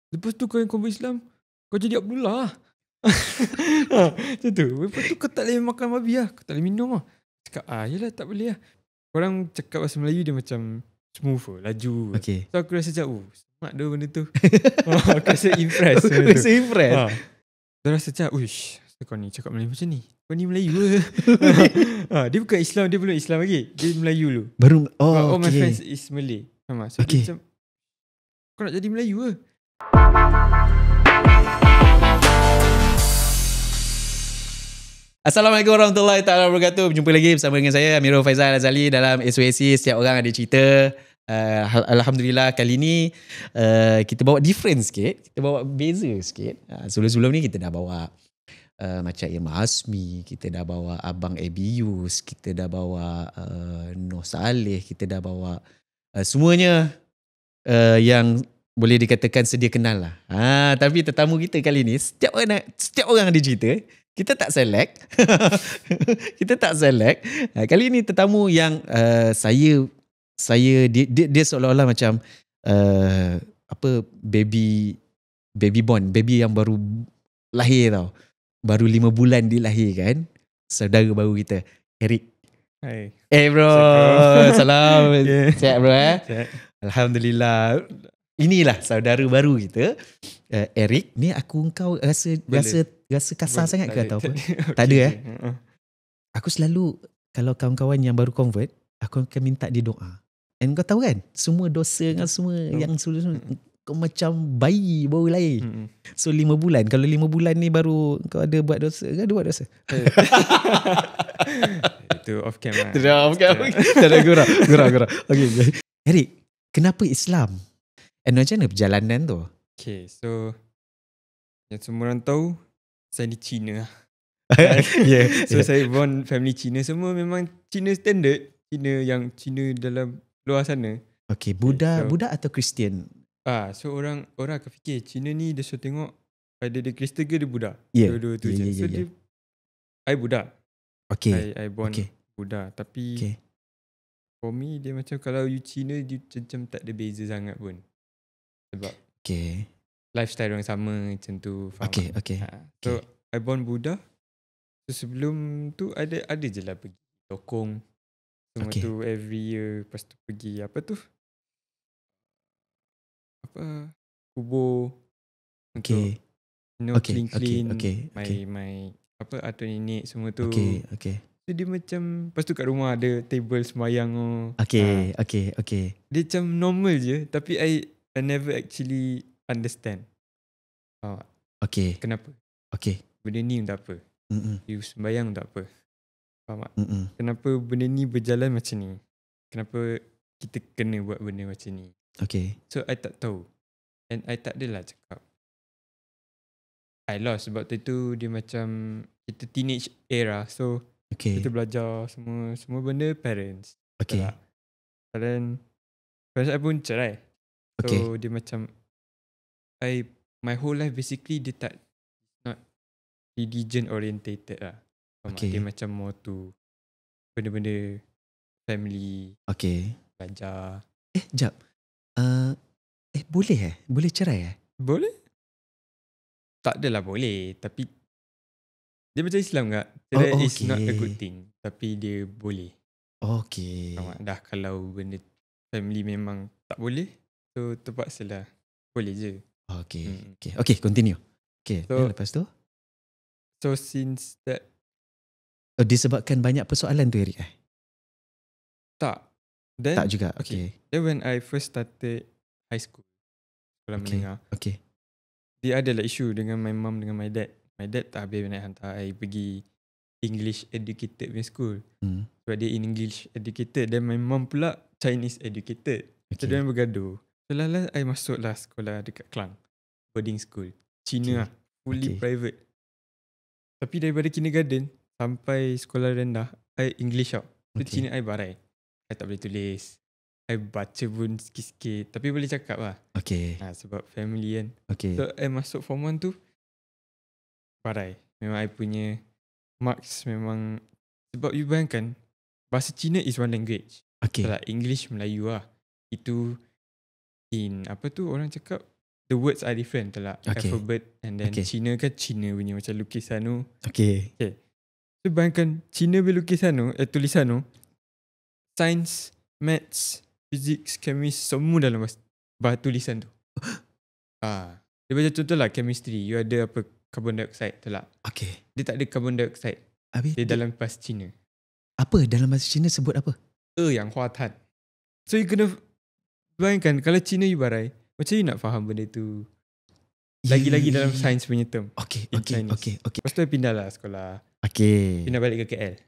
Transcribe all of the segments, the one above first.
Lepas tu kau yang convert Islam, kau jadi Abdullah. Macam tu. Lepas tu kau tak boleh makan babi lah. Kau tak boleh minum lah. Cakap yelah tak boleh lah. Korang cakap bahasa Melayu dia macam smooth laju. Okay. So aku rasa macam smart dah benda tu. Aku rasa impress. Aku rasa impress. Dia rasa macam uish, kau ni cakap Melayu macam ni. Kau ni Melayu ke? Dia bukan Islam. Dia belum Islam lagi. Dia Melayu dulu. Baru All my okay. friends is Malay. Sama. So dia macam, kau nak jadi Melayu ke? Assalamualaikum warahmatullahi taala wabarakatuh. Berjumpa lagi bersama dengan saya Amirul Faizal Azali dalam SOAC. Setiap orang ada cerita. Alhamdulillah kali ni kita bawa different sikit. Kita bawa beza sikit. Sebelum-sebelum ni kita dah bawa macam Imam Hasmi, kita dah bawa Abang Abius, kita dah bawa Noh Saleh, kita dah bawa semuanya yang boleh dikatakan sedia kenal lah. Tapi tetamu kita kali ni setiap orang ada cerita. Kita tak select. Kita tak select. Kali ni tetamu yang saya dia seolah-olah macam baby born, baby yang baru lahir tau. Baru 5 bulan dilahirkan. Saudara baru kita, Eric. Hai. Bro, salam. Sihat bro Sihat. Alhamdulillah. Inilah saudara baru kita, Eric. Ni engkau rasa kasar sangat ke atau apa? Tak ada Aku selalu kalau kawan-kawan yang baru convert, aku akan minta dia doa. And kau tahu kan, semua dosa dengan semua yang semua kau macam bayi baru lahir. So 5 bulan. Kalau 5 bulan ni baru kau ada buat dosa, kau ada buat dosa. Itu off camera. Tak ada gurau. Okay. Eric, kenapa Islam? And macam mana perjalanan tu? Okay, so yang semua orang tahu, saya ni Cina. So saya born family Cina. Semua memang Cina standard. Cina dalam luar sana. Okay, Buddha atau Kristian? So orang akan fikir Cina ni dia so tengok ada dia Kristen ke dia Buddha. Dua-dua tu je. So dia I Buddha. Okay. I born Buddha. Tapi for me dia macam kalau you Cina dia macam tak ada beza sangat pun. Sebab lifestyle orang sama macam tu. Okay. So I born Buddha. So sebelum tu ada je lah pergi Tokong. Semua tu every year. Lepas tu pergi kubur. Okay. Clean. My atuk nenek semua tu. Okay. So dia macam, lepas tu kat rumah ada table sembahyang. Okay. Dia macam normal je. Tapi I never actually understand. Kenapa? Benda ni untuk apa? You sembahyang untuk apa? Faham tak? Kenapa benda ni berjalan macam ni? Kenapa kita kena buat benda macam ni? So I tak tahu. And I tak adalah cakap I lost. Sebab tu dia macam kita teenage era. So kita belajar semua benda parents. And then parents I pun cerai. So dia macam my whole life basically dia tak not religion orientated lah. Dia macam more to benda-benda family. Belajar. Jap. Boleh cerai Boleh? Tak adalah boleh. Tapi dia macam Islam tak? Cerai is not a good thing. Tapi dia boleh. Dah kalau benda family memang tak boleh, so terpaksalah. Boleh je. Okay, continue. So, lepas tu? So since that disebabkan banyak persoalan tu Eric? Tak. Tak juga. Then when I first started high school, sekolah menengah, dia adalah isu dengan my mum dengan my dad. My dad tak habis nak hantar I pergi English educated punya school. Sebab dia English educated. Then my mum pula Chinese educated. So dia bergaduh. So last I masuk lah sekolah dekat Klang, boarding school, Cina lah, fully private. Tapi daripada kindergarten sampai sekolah rendah, I English out. So Cina I barai. I tak boleh tulis. I baca pun sikit-sikit. Tapi boleh cakap lah. Sebab family kan. So I masuk form 1 tu barai. Memang I punya marks memang. Sebab you bayangkan, bahasa Cina is one language. So like English, Melayu lah. Itu in orang cakap the words are different lah. Okay. Alphabet and then Okay. Cina kan Cina punya macam lukisan tu. Okay. So bayangkan Cina punya lukisan tu, tulisan tu, science, maths, physics, chemistry semua dalam bahasa tulisan tu. Dia macam contoh lah chemistry, you ada apa carbon dioxide tu lah. Okay. Dia tak ada carbon dioxide. Habis Dia dalam bahasa Cina. apa dalam bahasa Cina sebut apa? Yang huatan. So you kena bayangkan kalau Cina you barai, macam you nak faham benda tu. Lagi-lagi dalam sains punya term. Okay. in Chinese. Lepas tu I pindah lah sekolah. Okay. Pindah balik ke KL.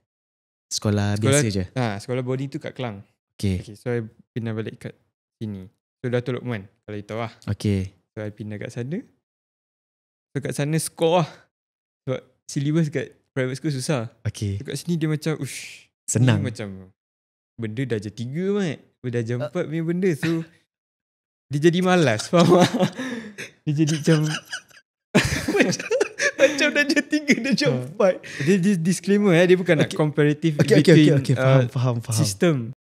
Sekolah biasa je. Sekolah boarding tu kat Kelang. Okay. So I pindah balik kat sini. So Dato' Luqman, kalau you tahu lah. Okay. So I pindah kat sana. So kat sana score lah. Sebab syllabus kat private school susah. Okay. So kat sini dia macam Senang. ni macam benda darjah 3 mat. Darjah 4 punya benda. So dia jadi malas. Faham tak? Dia jadi macam Macam darjah 3 darjah 4. Dia disclaimer dia bukan nak comparative between Faham. system.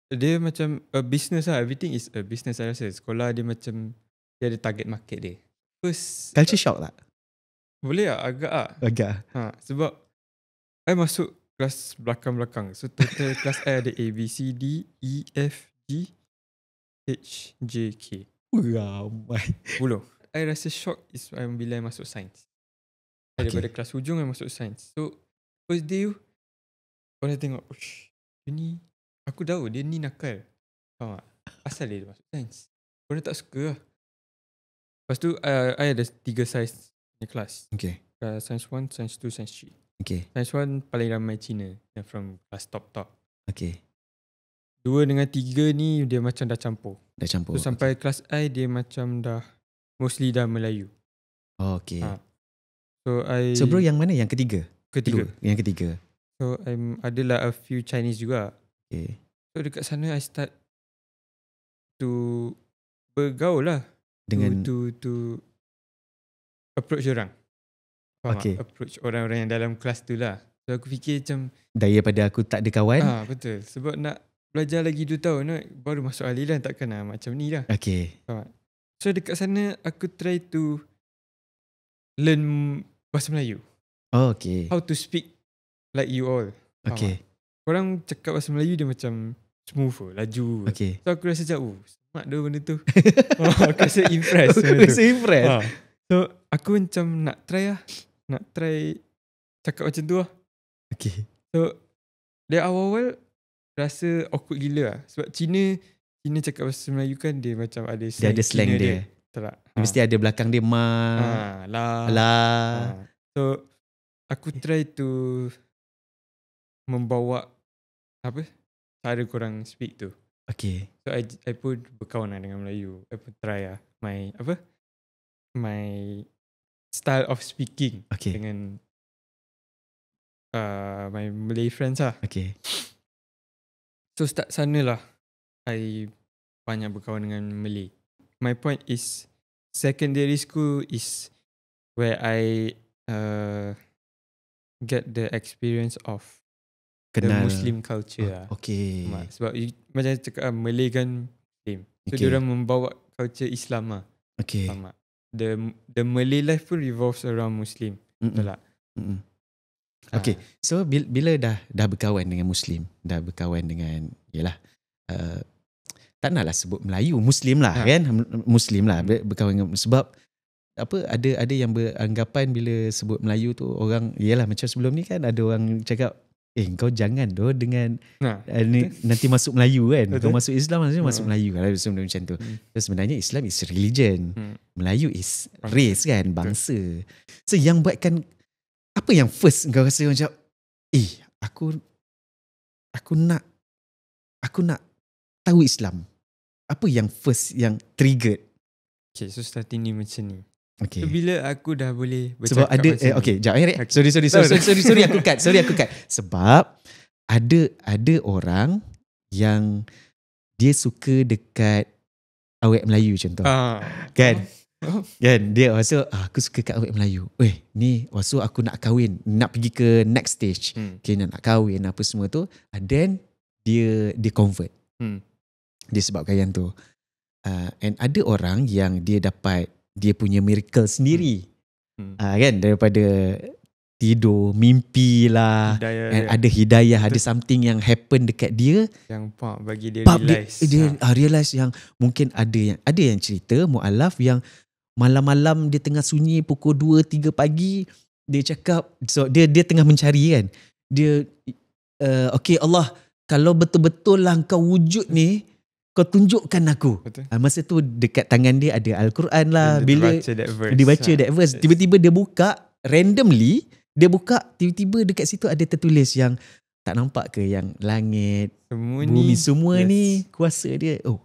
Dia macam a business lah. Everything is a business saya rasa. Sekolah dia macam dia ada target market dia. First Culture shock tak? boleh lah agak lah. Agak. Sebab I masuk kelas belakang-belakang. So total kelas I ada A, B, C, D, E, F, G, H, J, K. Ramai. 10. I rasa shock is bila I masuk sains. Daripada kelas hujung I masuk sains. So first day orang tengok, dia ni, aku tahu dia ni nakal. Faham tak? Asal dia masuk sains. Orang tak suka lah. Lepas tu I ada 3 size ni kelas. Okay. Science 1, Science 2, Science 3. Okay. Science 1 paling ramai Cina. Yang from kelas top. Okay. 2 dengan 3 ni dia macam dah campur. Dah campur. So sampai kelas I dia macam dah mostly dah Melayu. Oh, okay. So bro yang mana? Yang ketiga? Ketiga. Yang ketiga. So adalah a few Chinese juga. Okay. So dekat sana I start to bergaul lah. Dengan to approach orang. Faham Okay. tak? Approach orang-orang yang dalam kelas tu lah. So aku fikir macam daripada aku tak ada kawan. betul. Sebab nak belajar lagi 2 tahun baru masuk alilan takkan lah macam ni lah. Okay. Faham tak? So dekat sana aku try to learn bahasa Melayu. Oh, okay. How to speak like you all. Faham Okay. tak? Korang cakap bahasa Melayu dia macam smooth, laju. Okay. So aku rasa macam smart dah benda tu. Aku rasa impress. Aku rasa impress. So aku macam nak try lah. Nak try cakap macam tu lah. Okay. So dia awal-awal rasa awkward gila lah. Sebab Cina cakap bahasa Melayu kan dia macam ada slang. Dia ada slang Cina dia. Tak? Mesti ada belakang dia lah. So aku try to membawa cara korang speak tu. Okay. So I pun berkawan lah dengan Melayu. I pun try lah my style of speaking dengan my Malay friends lah. Okay. So start sana lah I banyak berkawan dengan Malay. My point is secondary school is where I get the experience of Kenal the Muslim culture lah. Okay. Sebab macam cakap Malay kan Muslim. So Okay. diorang membawa culture Islam lah. Okay. Faham tak? The Malay life pun revolves around Muslim. Betul tak? Okay. So bila dah berkawan dengan Muslim, dah berkawan dengan tak naklah sebut Melayu, Muslim lah kan, Muslim lah berkawan dengan, sebab ada yang beranggapan bila sebut Melayu tu orang macam sebelum ni kan ada orang cakap kau jangan dengan nanti masuk Melayu kan. Kau masuk Islam nanti masuk Melayu kan, sebenarnya macam tu. So, sebenarnya Islam is religion. Melayu is race kan, bangsa. So yang buatkan apa yang first kau rasa macam aku nak tahu Islam. Apa yang first yang triggered? Okay, so starting ni macam ni. Okay. So bila aku dah boleh sebab ada jap sorry aku cut. Sebab ada orang yang dia suka dekat awet Melayu contoh. Kan? Kan dia rasa aku suka kat awet Melayu. Ni rasa aku nak kahwin, nak pergi ke next stage. Okay, nak kahwin apa semua tu, then dia convert. Dia sebabkan yang tu. And ada orang yang dia dapat dia punya miracle sendiri. Kan, daripada tidur, mimpi lah, ada hidayah, ada something yang happen dekat dia yang bagi dia realize. Dia realize yang mungkin ada yang cerita mu'alaf yang malam-malam dia tengah sunyi pukul 2-3 pagi, dia cakap, so dia tengah mencari kan. Dia okay Allah, kalau betul-betul lah kau wujud ni, kau tunjukkan aku. Masa tu dekat tangan dia ada Al-Quran lah. Bila dia baca that verse, tiba-tiba dia buka, randomly dia buka, tiba-tiba dekat situ ada tertulis yang tak nampak ke yang langit, bumi semua ni kuasa dia. Oh,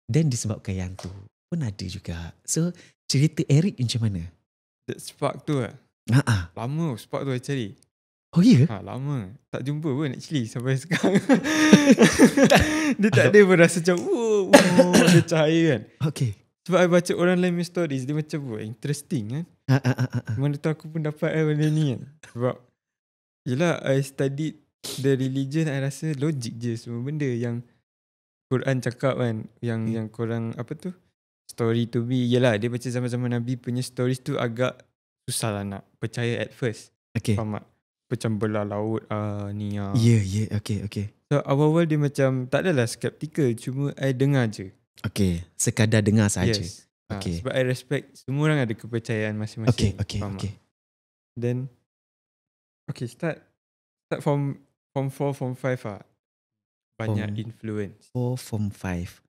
dan disebabkan yang tu pun ada juga. So cerita Eric macam mana? That spark tu lah. Lama spark tu cari. Oh ya? Lama. Tak jumpa pun actually sampai sekarang. Dia tak ada pun rasa macam ada cahaya kan. Okay. Sebab I baca orang lain punya stories, dia macam interesting kan. Mana tu aku pun dapat benda ni kan. Sebab yelah, I studied the religion, I rasa logik je semua benda yang Quran cakap kan. Yang korang apa tu, story to be. Yelah, dia baca zaman-zaman Nabi punya stories tu agak susah lah nak percaya at first. Okay. Faham tak? Macam belah laut ni okay. So awal-awal dia macam tak adalah skeptical, cuma I dengar je. Okay, sekadar dengar saja. Yes. Sebab I respect semua orang ada kepercayaan masing-masing. Okay. Then start from 4, form 5 banyak influence. 4, form 5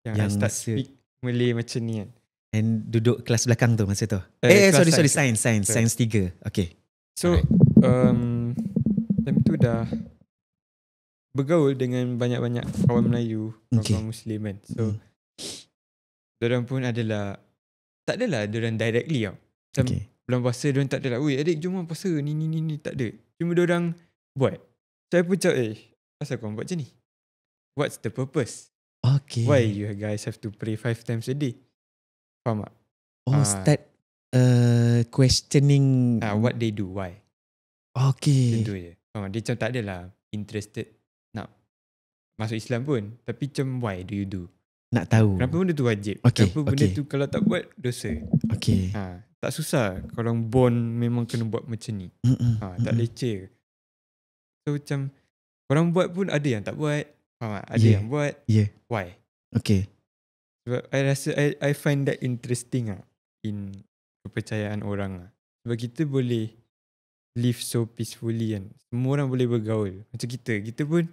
yang I start speak Malay macam ni kan. And duduk kelas belakang tu masa tu. Sorry, science 3. Okay. So time tu dah bergaul dengan banyak-banyak kawan Melayu, kawan Muslim kan. So diorang pun adalah, tak adalah diorang directly tau. Macam bulan puasa diorang tak adalah, "Oi adik jom puasa ni," tak ada. Cuma diorang buat. Saya pun cakap, asal korang buat macam ni? What's the purpose? Okay. Why you guys have to pray 5 times a day? Faham tak? Start questioning what they do, why. Okay. Itu je. Dia macam tak adalah interested nak masuk Islam pun, tapi macam why do you do? Nak tahu kenapa benda tu wajib, kenapa benda tu kalau tak buat dosa. Okay. Tak susah, kalau born memang kena buat macam ni. Tak leceh. So macam korang buat pun ada yang tak buat, faham tak? Ada yang buat. Why? Okay. Sebab I rasa I find that interesting in kepercayaan orang. Sebab kita boleh live so peacefully kan. Semua orang boleh bergaul. Macam kita pun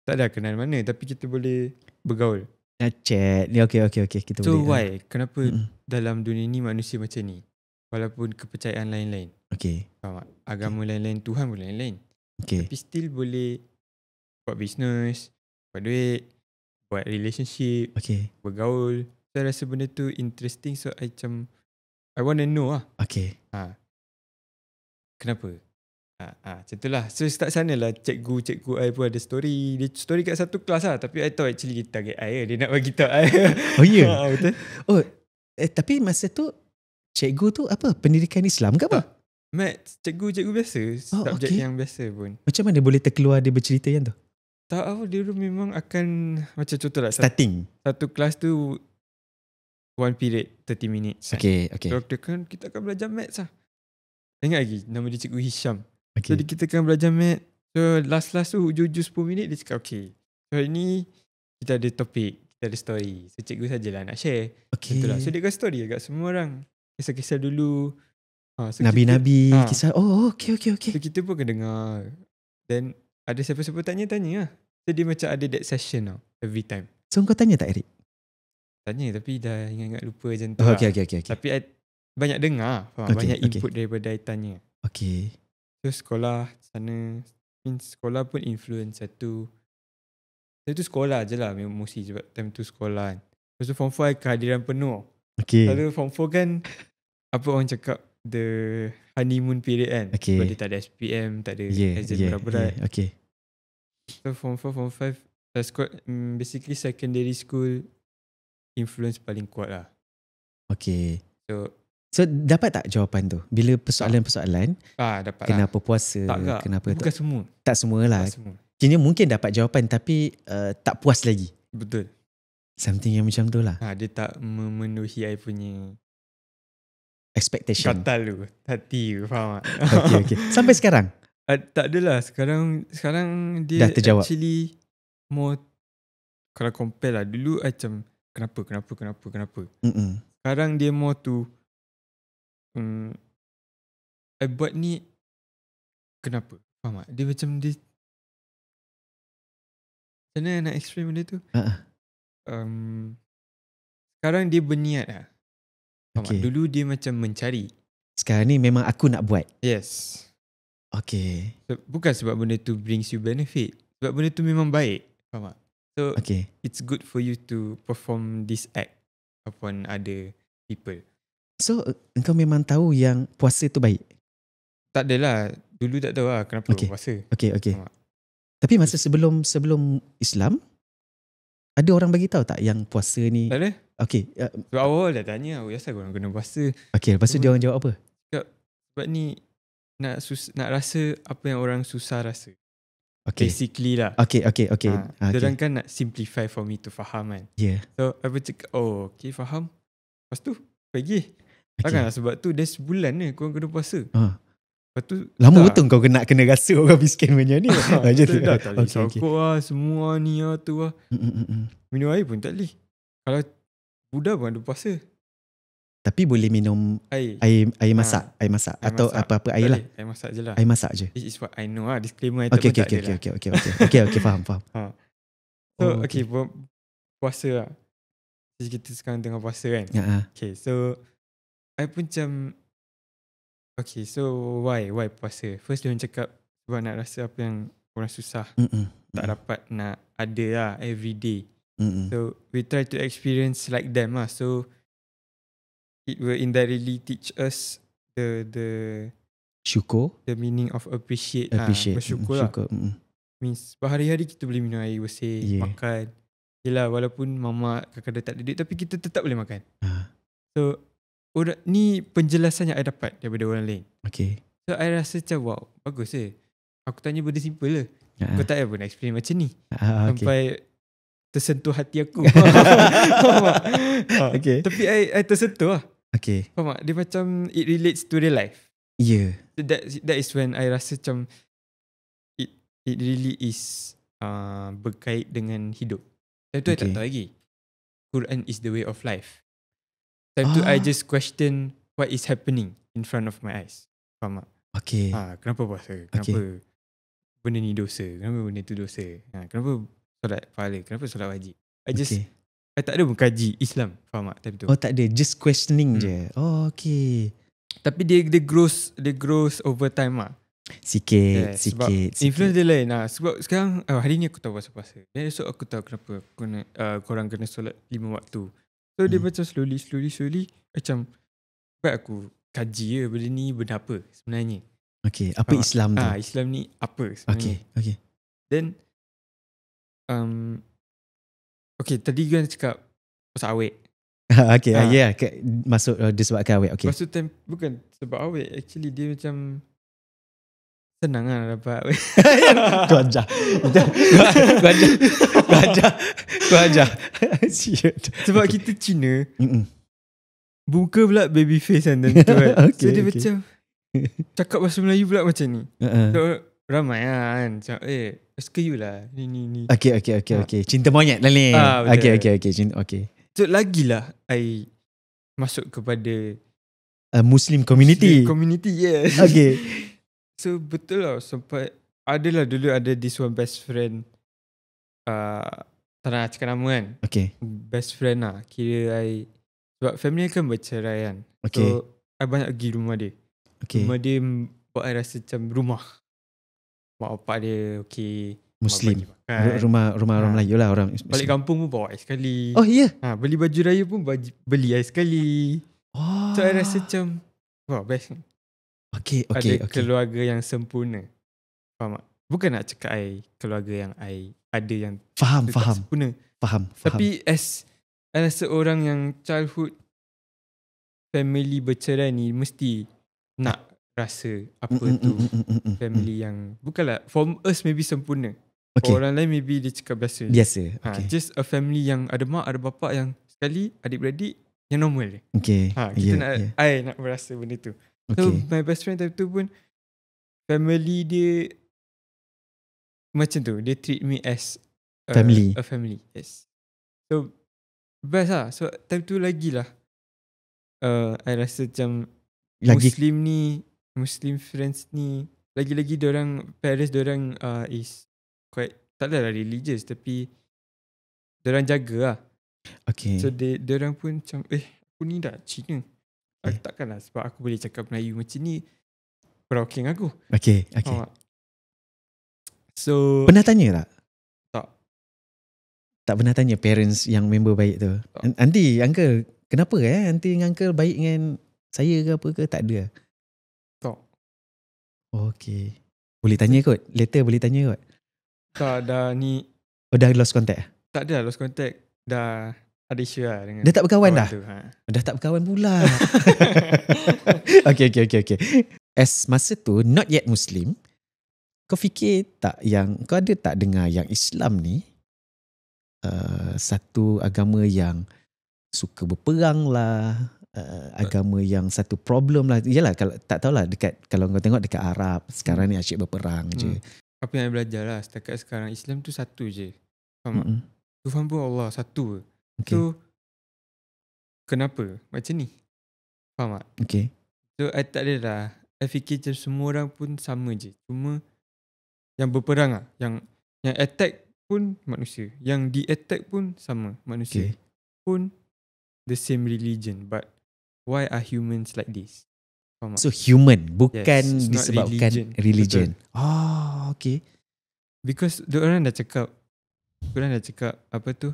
tak ada kenal mana, tapi kita boleh bergaul. Chat ni okay. Kita so boleh. Why? Kenapa dalam dunia ni manusia macam ni? Walaupun kepercayaan lain-lain. Okay. Agama lain-lain, Tuhan pun lain-lain. Okay. Tapi still boleh buat business, buat duit, buat relationship, bergaul. Saya rasa benda tu interesting. So I want to know Okay. Kenapa? Macam tu lah. So start sana lah. Cikgu I pun ada story. Dia story kat satu kelas lah. Tapi I tahu actually dia target I. Dia nak bagi tahu I. Oh ya? Betul. Tapi masa tu cikgu tu apa? Pendidikan Islam ke apa? Maths. Cikgu biasa. Subjek yang biasa pun. Macam mana boleh terkeluar dia bercerita yang tu? Tak tahu. Dia memang akan macam contoh lah. Starting. Satu kelas tu 1 period 30 minutes. Okay. So kita akan belajar maths lah. Ingat lagi nama dia Cikgu Hisham. So kita akan belajar maths. So last tu hujung-hujung 10 minit dia cakap so hari ni kita ada topik, kita ada story. So cikgu sajalah nak share. Itulah. So dia kasi story agak semua orang. Kisah-kisah dulu. So Nabi-Nabi kisah. Okay. So kita pun akan dengar. Then ada siapa-siapa tanya lah. So dia macam ada that session every time. So kau tanya tak Eric? Tanya tapi dah ingat-ingat lupa macam tu Okay. Tapi I banyak dengar. Banyak input daripada I tanya. Okay. So sekolah sana, sekolah pun influence satu. Saya tu sekolah je lah mostly sebab time tu sekolah kan. Lepas tu form 4 kehadiran penuh. Lalu form 4 kan apa orang cakap the honeymoon period kan. Sebab dia tak ada SPM, tak ada exam berat-berat. So form 4, form 5 basically secondary school influence paling kuat lah. So dapat tak jawapan tu? Bila persoalan-persoalan dapat kenapa puasa, kenapa bukan semua. Tak semualah. Kini mungkin dapat jawapan tapi tak puas lagi. Betul. Something yang macam tu lah. Dia tak memenuhi I punya expectation. Gatal tu hati tu, faham tak? Okay. Sampai sekarang? Tak adalah. Sekarang Dah dia terjawab. actually more, kalau compare lah, dulu macam kenapa. Sekarang dia more to I buat ni kenapa? Faham tak? Dia macam dia, macam mana nak explain benda tu? Sekarang dia berniat lah. Faham tak? Dulu dia macam mencari. Sekarang ni memang aku nak buat. Yes. Okay. So, bukan sebab benda tu brings you benefit. Sebab benda tu memang baik. Faham tak? So it's good for you to perform this act upon other people. So engkau memang tahu yang puasa tu baik? Tak adalah. Dulu tak tahu lah kenapa puasa. Okay. Tapi masa sebelum Islam, ada orang bagi tahu tak yang puasa ni? Tak ada. Okay. Sebab awal dah tanya, asal korang kena puasa? Okay, lepas tu dia orang jawab apa? Sebab ni nak rasa apa yang orang susah rasa. Okay. Basically lah. Okay. Diorang kan nak simplify for me to faham kan. Yeah. So aku cakap, okay faham. Lepas tu pergi. Takkanlah sebab tu dah sebulan ni korang kena puasa. Lepas tu lama betul kau kena rasa orang miskin macam ni. Betul dah. Tak boleh sokok lah. Semua ni lah tu lah. Minum air pun tak boleh. Kalau Buddha pun ada puasa. Tapi boleh minum air masak. Air masak. Atau masak. Apa-apa air lah. Air masak je lah. Air masak je. This is what I know lah. Disclaimer Okay, faham. So okay, puasa lah. Jadi kita sekarang tengah puasa kan. Okay, so I pun macam, okay, so why puasa? First dia cakap sebab nak rasa apa yang orang susah tak dapat nak ada lah every day. So we try to experience like them lah. So it will indirectly teach us the syukur, the meaning of appreciate. Bersyukur lah. Means berhari-hari kita boleh minum air bersih, makan. Yelah, walaupun mama kadang-kadang tak ada duit, tapi kita tetap boleh makan. So ni penjelasan yang I dapat daripada orang lain. Okay. So I rasa macam wow, bagus aku tanya benda simple lah. Kau tak pernah explain macam ni. Sampai tersentuh hati aku. Okay. Tapi I tersentuh lah. Okay. Faham tak? Dia macam it relates to real life. Yeah. So that is when I rasa macam it really is berkait dengan hidup. Time tu I tak tahu lagi Quran is the way of life. Time tu I just question what is happening in front of my eyes. Faham tak? Okay. Kenapa puasa? Kenapa benda ni dosa? Kenapa benda tu dosa? Kenapa solat pahala? Kenapa solat wajib? I tak ada pun kaji Islam. Faham tak? Time tu. Tak ada. Just questioning je. Okay. Tapi dia grows over time lah. Sikit. Influence dia lain lah. Sebab sekarang hari ni aku tahu puasa. Dan esok aku tahu kenapa korang kena solat 5 waktu. So dia macam slowly macam aku kaji benda ni benda apa sebenarnya. Okay. Apa Islam tu? Islam ni apa sebenarnya. Okay. Then okay, tadi kan cakap pasal awet. Okay. Masuk disebabkan awet. Okay. Maksud time bukan sebab awet. Actually dia macam senang lah dapat awet. Kau ajar. Sebab kita Cina buka pula baby face kan tentu kan. So dia macam cakap bahasa Melayu pula macam ni. So ramai lah kan. Macam suka you lah. Ni. Okay. Cinta monyet lah ni. Okay. So lagilah I masuk kepada Muslim community. Yes. Okay. So betul lah. Sampai dulu ada this one best friend. Tak nak cakap nama kan. Okay. Best friend lah. Kira I, sebab family kan bercerai kan. Okay. So I banyak pergi rumah dia. Okay. Rumah dia buat I rasa macam rumah. Mak bapak dia okay. Muslim. Rumah orang Melayu lah. Orang balik kampung pun bawa I sekali. Oh iya? Beli baju raya pun beli I sekali. So I rasa macam wow, best. Okay. Ada keluarga yang sempurna. Faham tak? Bukan nak cakap I keluarga yang I ada yang Faham. sempurna. Faham. Tapi as seorang yang childhood family bercerai ni mesti nak rasa apa tu family yang bukanlah for us maybe sempurna. For orang lain maybe dia cakap biasa. Okay. Just a family yang ada mak ada bapa yang sekali adik-beradik yang normal je. Okay. Kita nak berasa benda tu. So my best friend time tu pun family dia macam tu. Dia treat me as Family. a family. Yes. So best lah. So time tu lagilah I rasa macam Muslim friends ni lagi-lagi diorang parents diorang is quite tak adalah religious tapi diorang jaga lah. Okay. So diorang pun macam aku ni dah Cina. Aku takkanlah sebab aku boleh cakap Melayu macam ni okay aku. Okay. So pernah tanya tak? Tak pernah tanya parents yang member baik tu. Aunty, uncle, kenapa aunty dengan uncle baik dengan saya ke apa ke? Tak ada. Tak. Okay. Boleh tanya kot. Later boleh tanya kot. Tak, dah ni. Dah lost contact? Tak ada lost contact. Dah ada isu lah dengan dia tak berkawan dah? Tu, Dah tak berkawan pula. Okay. As masa tu not yet Muslim, kau fikir tak yang kau ada tak dengar yang Islam ni satu agama yang suka berperang lah, agama yang satu problem lah. Yalah, kalau tak tahulah kalau kau tengok dekat Arab sekarang ni asyik berperang je. Apa yang I belajar lah setakat sekarang, Islam tu satu je. Faham tak? Tuhan pun Allah satu. Okay. So kenapa macam ni? Faham tak? Okay. So I tak ada lah. I fikir macam semua orang pun sama je. Cuma yang berperang lah, yang attack pun manusia, yang di-attack pun sama manusia. Pun the same religion, but why are humans like this? Faham so human bukan disebabkan religion. Okay. Because diorang dah cakap apa tu,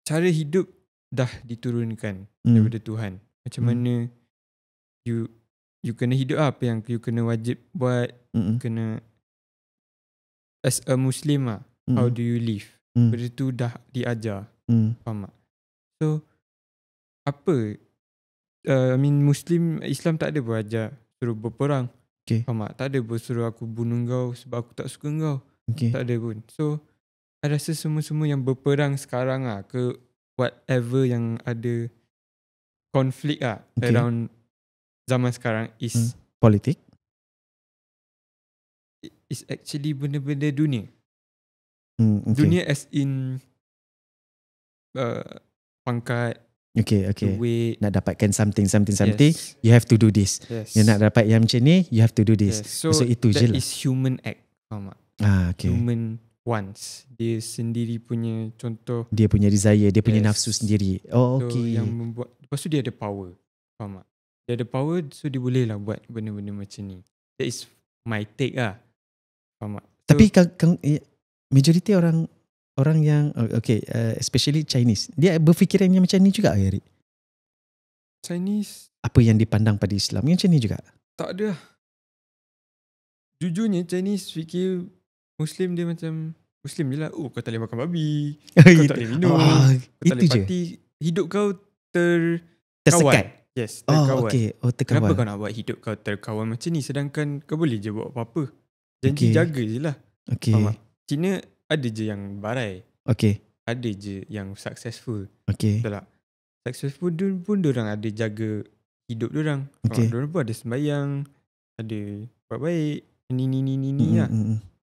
cara hidup dah diturunkan daripada Tuhan. Macam mana you kena hidup apa yang you kena wajib buat, kena as a Muslim lah, how do you live? Benda tu dah diajar. Faham tak? So apa Islam tak ada berajar suruh berperang. Faham tak? Tak ada suruh aku bunuh kau sebab aku tak suka kau. Tak ada pun. So I rasa semua-semua yang berperang sekarang lah, ke whatever yang ada konflik lah around zaman sekarang is politik. Is actually benda-benda dunia. Okay. Dunia as in pangkat, duit. Nak dapatkan something, you have to do this. Yes. Yang nak dapat yang macam ni, you have to do this. Yes. So itu je lah. that is human act. Faham tak? Human wants. Dia sendiri punya contoh. Dia punya desire, dia punya nafsu sendiri. So yang membuat, lepas tu dia ada power. Faham tak? Dia ada power, so dia boleh lah buat benda-benda macam ni. That is my take lah. Faham tak? So, tapi majoriti orang yang especially Chinese, dia berfikiran yang macam ni juga ke, Rik? Chinese, apa yang dipandang pada Islam yang macam ni juga? Tak ada. Jujurnya Chinese fikir Muslim dia macam Muslim je lah. Kau tak boleh makan babi, kau tak boleh minum, kau tak boleh party. Hidup kau tersekat. Yes, terkawan. Terkawan. Kenapa kau nak buat hidup kau terkawan macam ni, sedangkan kau boleh je buat apa-apa. Janji jaga je lah. Cina ada je yang barai. Ada je yang successful. Betul tak? Successful pun diorang ada jaga hidup diorang. Diorang pun ada sembahyang, ada buat baik, ni lah.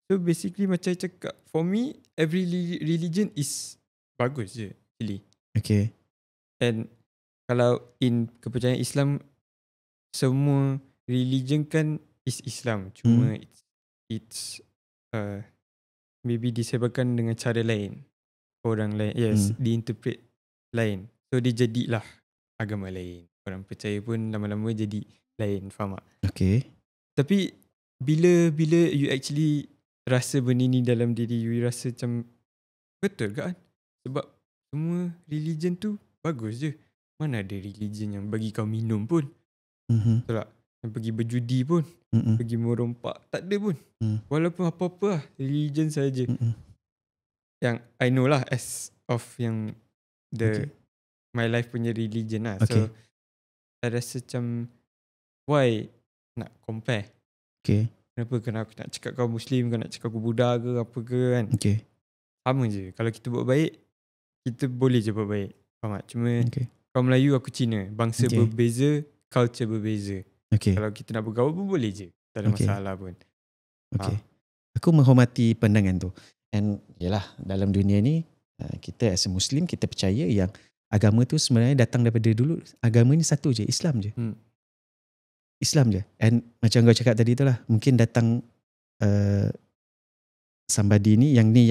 So basically macam saya cakap, for me every religion is bagus je actually. And kalau in kepercayaan Islam, semua religion kan is Islam, cuma it's maybe disebabkan dengan cara lain, orang lain, diinterpret lain, so dia jadilah agama lain. Orang percaya pun lama-lama jadi lain. Faham tak? Tapi bila you actually rasa benda ni dalam diri you, rasa macam betul kan? Sebab semua religion tu bagus je. Mana ada religion yang bagi kau minum pun, betul tak? Yang pergi berjudi pun, pergi merompak, tak ada pun. Walaupun apa-apa lah, religion saja. Yang I know lah as of yang my life punya religion lah. So I rasa macam why nak compare? Kenapa aku nak cakap kau Muslim, kau nak cakap aku Buddha ke apa ke kan? Sama je. Kalau kita buat baik, kita boleh je buat baik. Faham tak? Cuma kau Melayu, aku Cina. Bangsa berbeza, culture berbeza. Kalau kita nak bergaul pun boleh je. Tak ada masalah pun. Aku menghormati pandangan tu. And yalah, dalam dunia ni kita as a Muslim, kita percaya yang agama tu sebenarnya datang daripada dulu. Agama ni satu je, Islam je. Islam je. And macam kau cakap tadi tu lah, mungkin datang somebody ni, yang ni,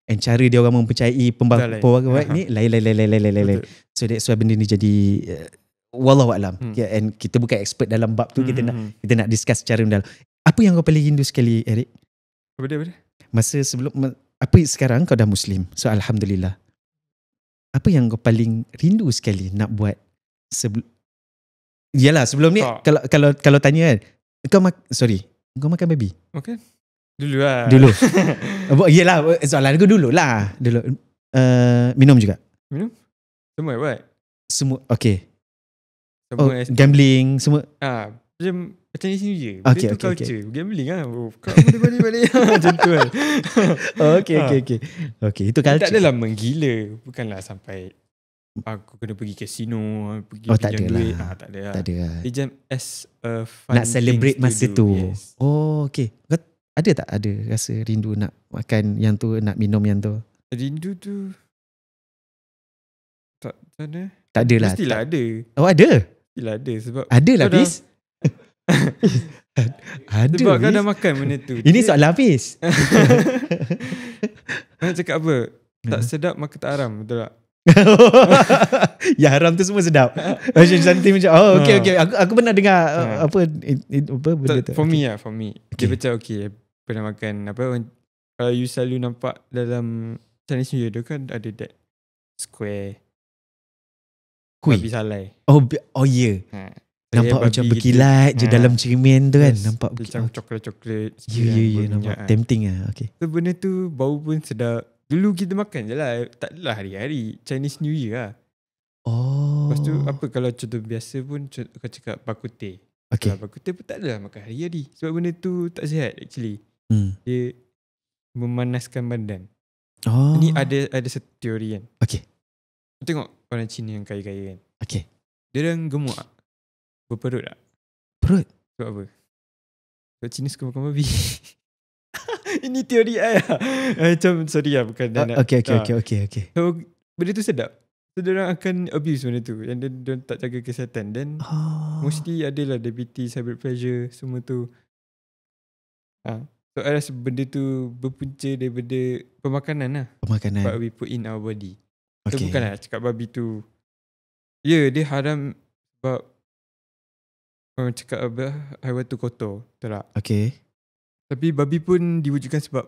and cara dia orang mempercayai pembawa ni lain. So that's why benda ni jadi wallahu a'lam. And kita bukan expert dalam bab tu, kita nak discuss secara mendalam. Apa yang kau paling rindu sekali, Eric? Apa dia? Masa sebelum, apa sekarang kau dah Muslim, so alhamdulillah. Apa yang kau paling rindu sekali nak buat Yalah, sebelum ni kalau tanya kan, kau makan babi? Makan. Dulu lah. Yelah, soalan aku dulu lah. Minum juga? Minum? Semua buat? Semua, okay. Semua gambling, semua? Macam ni sini je. Benda tu culture. Gambling lah. Kau balik. Macam tu kan. Okay, itu culture. Tak adalah menggila. Bukanlah sampai aku kena pergi casino, pergi pinjam duit. Tak ada lah. Dia jam as a fun nak celebrate masa tu. Yes. Okay. Ada tak rasa rindu nak makan yang tu, nak minum yang tu? Rindu tu tak ada. Tak ada lah. Mestilah ada. Oh, ada? Mestilah ada sebab ada lah, Hafiz. Ada. Sebab kau dah makan benda tu. Ini soalan Hafiz. Nak cakap apa? Tak sedap maka tak haram, betul tak? Yang haram tu semua sedap. Macam something macam okay. Aku pernah dengar apa benda tu. For me. Dia macam pernah makan apa, kalau you selalu nampak dalam Chinese New Year tu kan ada that square babi salai. Oh yeah. Nampak macam berkilat je dalam cermin tu kan. Nampak macam coklat-coklat. Ya, nampak tempting lah. Okay. So benda tu bau pun sedap. Dulu kita makan je lah. Tak adalah hari-hari Chinese New Year lah. Lepas tu apa, kalau contoh biasa pun kau cakap bak kut teh. Kalau bak kut teh pun tak adalah makan hari-hari. Sebab benda tu tak sihat actually. Dia memanaskan badan. Ni ada satu teori kan. Tengok orang Cina yang kaya-kaya kan. Dia orang gemuk tak? Berperut tak? Perut? Sebab apa? Sebab Cina suka makan babi. Ini teori saya. Macam sorry lah, bukan Okay. So benda tu sedap. So diorang akan abuse benda tu. And then diorang tak jaga kesihatan. Then mesti adalah diabetes, high blood pressure, semua tu. So I rasa benda tu berpunca daripada pemakanan lah. What we put in our body. So bukanlah cakap babi tu dia haram sebab orang cakap haiwan tu kotor. Betul tak? Tapi babi pun diwujudkan sebab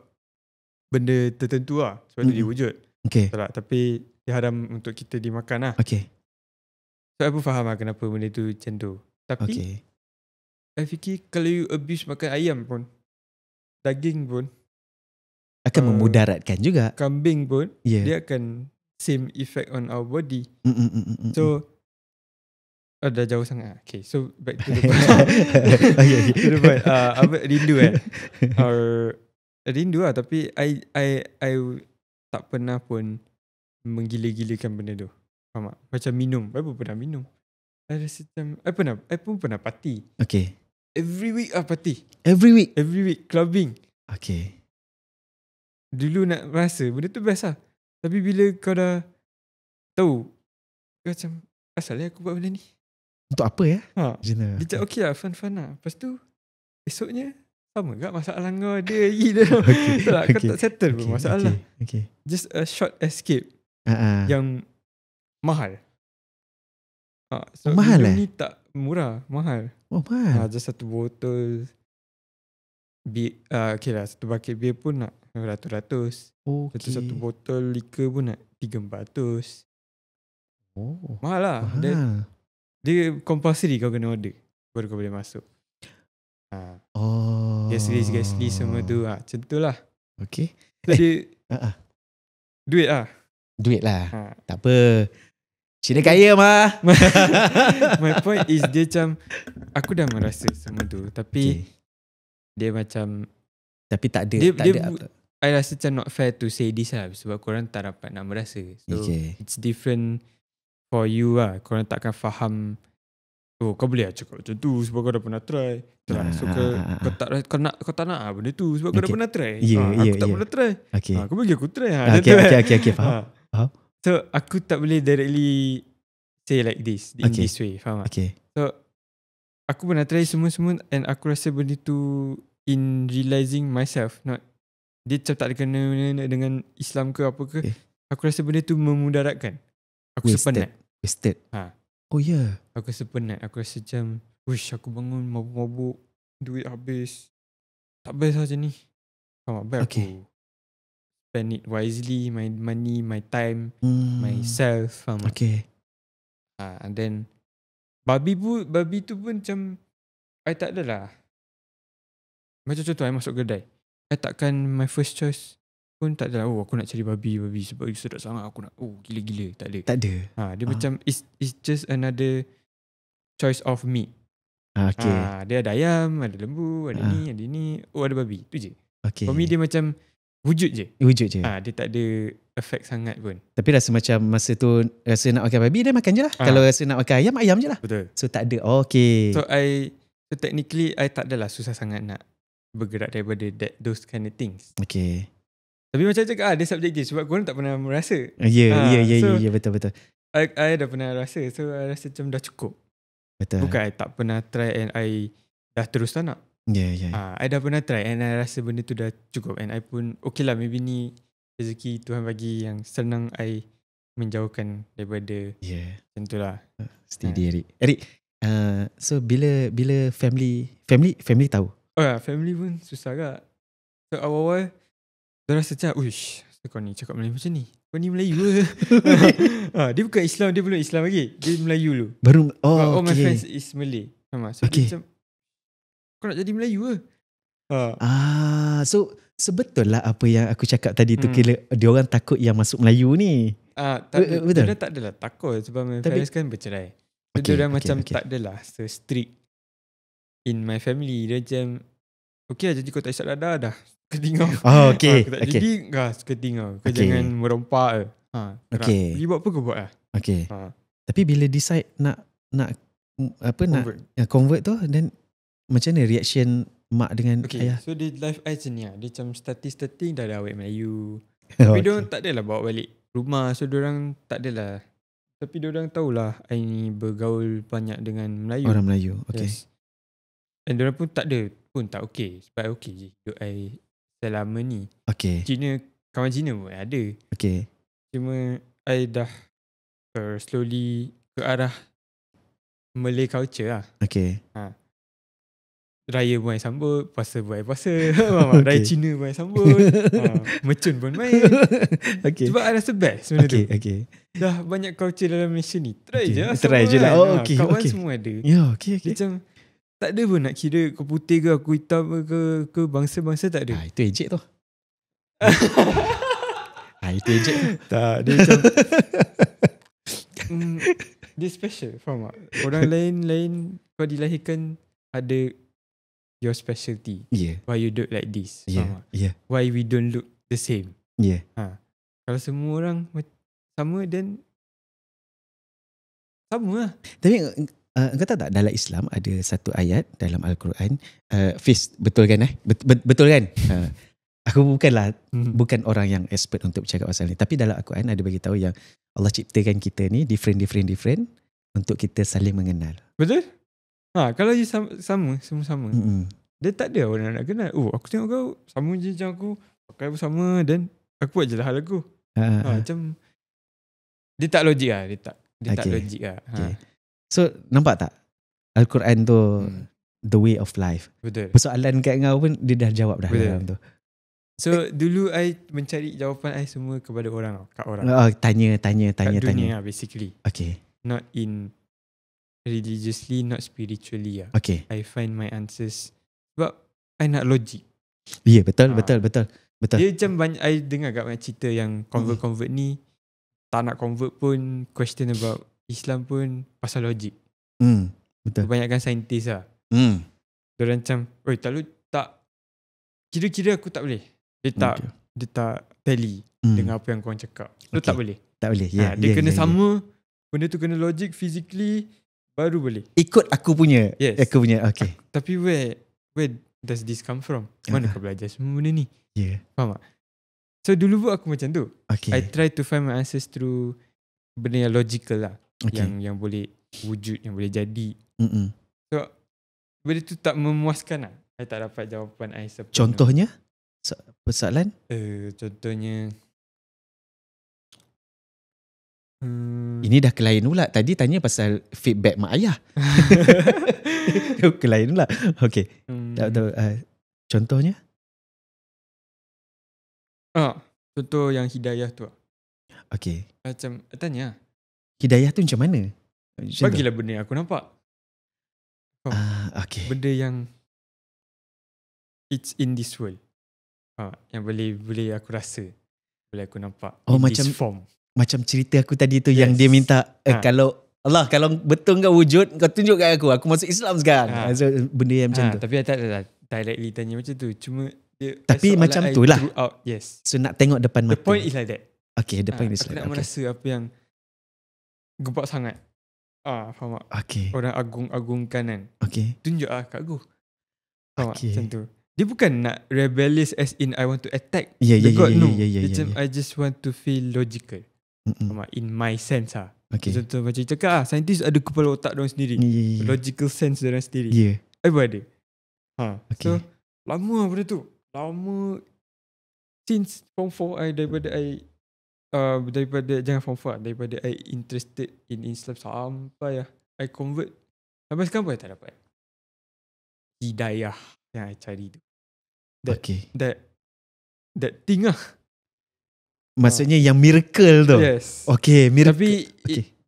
benda tertentu lah. Sebab dia diwujud. Betul tak? Tapi dia haram untuk kita dimakan lah. So aku faham lah kenapa benda tu macam tu. Tapi I fikir kalau you abuse makan ayam pun, daging pun akan memudaratkan juga. Kambing pun dia akan same effect on our body. So dah jauh sangat. Okay, so back to the point. To the point. Rindu kan. Rindu lah, tapi I tak pernah pun menggila-gilakan benda tu. Faham tak? Macam minum. I pun pernah minum. I pun pernah party. Every week party. Every week clubbing. Dulu nak rasa benda tu best lah. Tapi bila kau dah tahu, kau macam asal aku buat benda ni? Untuk apa ya? Dia cakap okay lah, fun lah. Lepas tu esoknya sama tak masalah kau ada lagi dah. Kau tak settle pun masalah. Just a short escape yang mahal. So mahal ni tak murah, mahal. Mahal. Just satu botol okay lah, satu bucket beer pun nak ratus-ratus. Satu botol liquor pun nak 300-400. Mahal lah. Dia compulsory kau kena order baru kau boleh masuk. Gas list semua tu macam tu lah. So dia duit lah. Tak apa, Cina kaya mah. My point is dia macam aku dah merasa semua tu, tapi dia macam tapi tak ada I rasa macam not fair to say this lah, sebab korang tak dapat nak merasa. So it's different for you lah. Korang takkan faham, oh kau boleh cakap macam tu sebab kau dah pernah try. So kau tak nak benda tu sebab kau dah pernah try. Aku tak pernah try. Kau bagi aku try. Okay, faham. So aku tak boleh directly say like this, in this way, faham tak? So aku pernah try semua and aku rasa benda tu in realizing myself, not dia macam tak ada kena dengan Islam ke apa ke. Aku rasa benda tu memudaratkan. Aku sepenat. Wasted. Oh ya. Yeah. Aku sepenat. Aku rasa macam, wish aku bangun mabuk-mabuk, duit habis. Tak best lah macam ni. Faham tak? Baik aku spend it wisely, my money, my time, myself. Faham tak? And then babi tu pun macam I tak adalah. Macam contoh I masuk kedai, I takkan my first choice pun tak adalah, oh aku nak cari babi sebab sedap sangat aku nak, oh gila-gila. Tak ada. Dia macam it's just another choice of meat. Dia ada ayam, ada lembu, ada ni, oh ada babi, tu je. For me dia macam wujud je. Dia tak ada effect sangat pun. Tapi rasa macam masa tu rasa nak makan babi, dia makan je lah. Kalau rasa nak makan ayam je lah. Betul. So tak ada. So technically I tak adalah susah sangat nak bergerak daripada those kind of things. Tapi macam cakap dia subjektif sebab korang tak pernah merasa. Ya, betul. I dah pernah rasa, so I rasa macam dah cukup. Betul. Bukan I tak pernah try and I dah terus tak nak. I dah pernah try and I rasa benda tu dah cukup, and I pun okay lah, maybe ni rezeki Tuhan bagi yang senang I menjauhkan daripada macam tu lah. Steady Eric. So bila family tahu? Family pun susah kak. So awal-awal dia rasa macam, uish, kau ni cakap Melayu macam ni, kau ni Melayu ke? Dia bukan Islam, dia belum Islam lagi, dia Melayu dulu. Baru all my friends is Malay. So dia macam, kau nak jadi Melayu ke? So sebetul lah apa yang aku cakap tadi tu, kira dia orang takut yang masuk Melayu ni. Betul. Dia tak adalah takut sebab my parents kan bercerai. So dia macam tak adalah strict in my family. Dia macam, okay lah, jadi kau tak isap dadah dah, suka tinggal. Kau tak jadi suka tinggal. Kau jangan merompak pergi buat apa kau buat lah. Tapi bila decide nak convert tu, then macam mana reaction mak dengan ayah? So dia life I macam ni lah. Dia macam starting dah ada awet Melayu. Tapi diorang tak adalah bawa balik rumah. So diorang tak adalah. Tapi diorang tahulah I ni bergaul banyak dengan Melayu. Orang Melayu. And diorang pun tak ada pun tak okay. Sebab I okay je hidup I selama ni. Cina, kawan Cina pun ada. Cuma I dah slowly ke arah Malay culture lah. Raya pun I sambut, puasa pun I puasa. Raya Cina pun I sambut. Mercun pun main. Sebab I rasa best benda tu. Dah banyak culture dalam Malaysia ni. Try je lah. Kawan semua ada. Macam tak ada pun nak kira kau putih ke aku hitam ke bangsa-bangsa, tak ada. Itu ejek tu. Itu ejek. Tak, dia macam dia special, faham tak? Orang lain kau dilahirkan ada your specialty. Why you do like this? Why we don't look the same? Kalau semua orang sama, then sama lah. Tapi kau tahu tak, dalam Islam ada satu ayat dalam Al-Quran, Fiz, betul kan? Betul kan? Aku bukan orang yang expert untuk bercakap pasal ni, tapi dalam Al-Quran ada bagi tahu yang Allah ciptakan kita ni different untuk kita saling mengenal. Betul? Kalau dia sama, semua sama. Dia tak ada orang nak kenal. Aku tengok kau sama je macam aku, pakai pun sama, dan aku buat je lah hal aku. Macam dia tak logik lah. Dia tak logik lah. So nampak tak Al-Quran tu the way of life. Betul. Persoalan kat kau pun dia dah jawab dah dalam tu. So dulu I mencari jawapan I semua kepada orang, kat orang. Tanya. Kat dunia lah basically. Not in religiously, not spiritually lah. I find my answers sebab I nak logik. Betul. Dia macam banyak I dengar kat banyak cerita yang convert ni tak nak convert pun question about Islam pun pasal logik. Betul. Kebanyakan saintis lah. Diorang macam, tak kira-kira aku tak boleh. Dia dia tak tally dengan apa yang korang cakap. So tak boleh. Tak boleh. Dia kena sama. Benda tu kena logic, physically, baru boleh. Ikut aku punya. Yes. Aku punya. Okay. Tapi where does this come from? Mana kau belajar semua benda ni? Faham tak? So dulu pun aku macam tu. I try to find my answers through benda yang logical lah. Yang boleh wujud, yang boleh jadi. So benda tu tak memuaskan lah. I tak dapat jawapan I sepenuh. Contohnya? Persoalan? Contohnya ini dah kelain pula. Tadi tanya pasal feedback mak ayah. Kelain pula. Okay. Tak tahu. Contohnya? Contoh yang hidayah tu. Okay. Macam tanya. Hidayah tu macam mana? Bagilah benda yang aku nampak. Okay. Benda yang it's in this world. Yang boleh aku rasa. Boleh aku nampak. In macam this form. Macam cerita aku tadi tu yang dia minta kalau Allah, kalau betul kau wujud, kau tunjuk kat aku masuk Islam sekarang. So, benda yang macam tu. Tapi I tak directly tanya macam tu. Cuma dia, tapi macam tu lah. Yes. So nak tengok depan mata. The point is like that. Okay, the point is like that. Aku nak merasa apa yang gebak sangat. Faham tak? Okay. Orang agung-agungkan kan. Okay. Tunjuk kat aku. Faham tak? Macam tu. Dia bukan nak rebellious as in I want to attack the God. No. I just want to feel logical. In my sense lah. Contoh macam cakap saintis ada kepala otak diorang sendiri. Logical sense diorang sendiri. I pun ada. So lama lah benda tu. Lama. Since form 4 daripada jangan form 4, daripada I interested in Islam sampai I convert. Sampai sekarang pun I tak dapat hidayah yang I cari tu. That thing lah. Maksudnya yang miracle tu. Yes. Okay, miracle. Tapi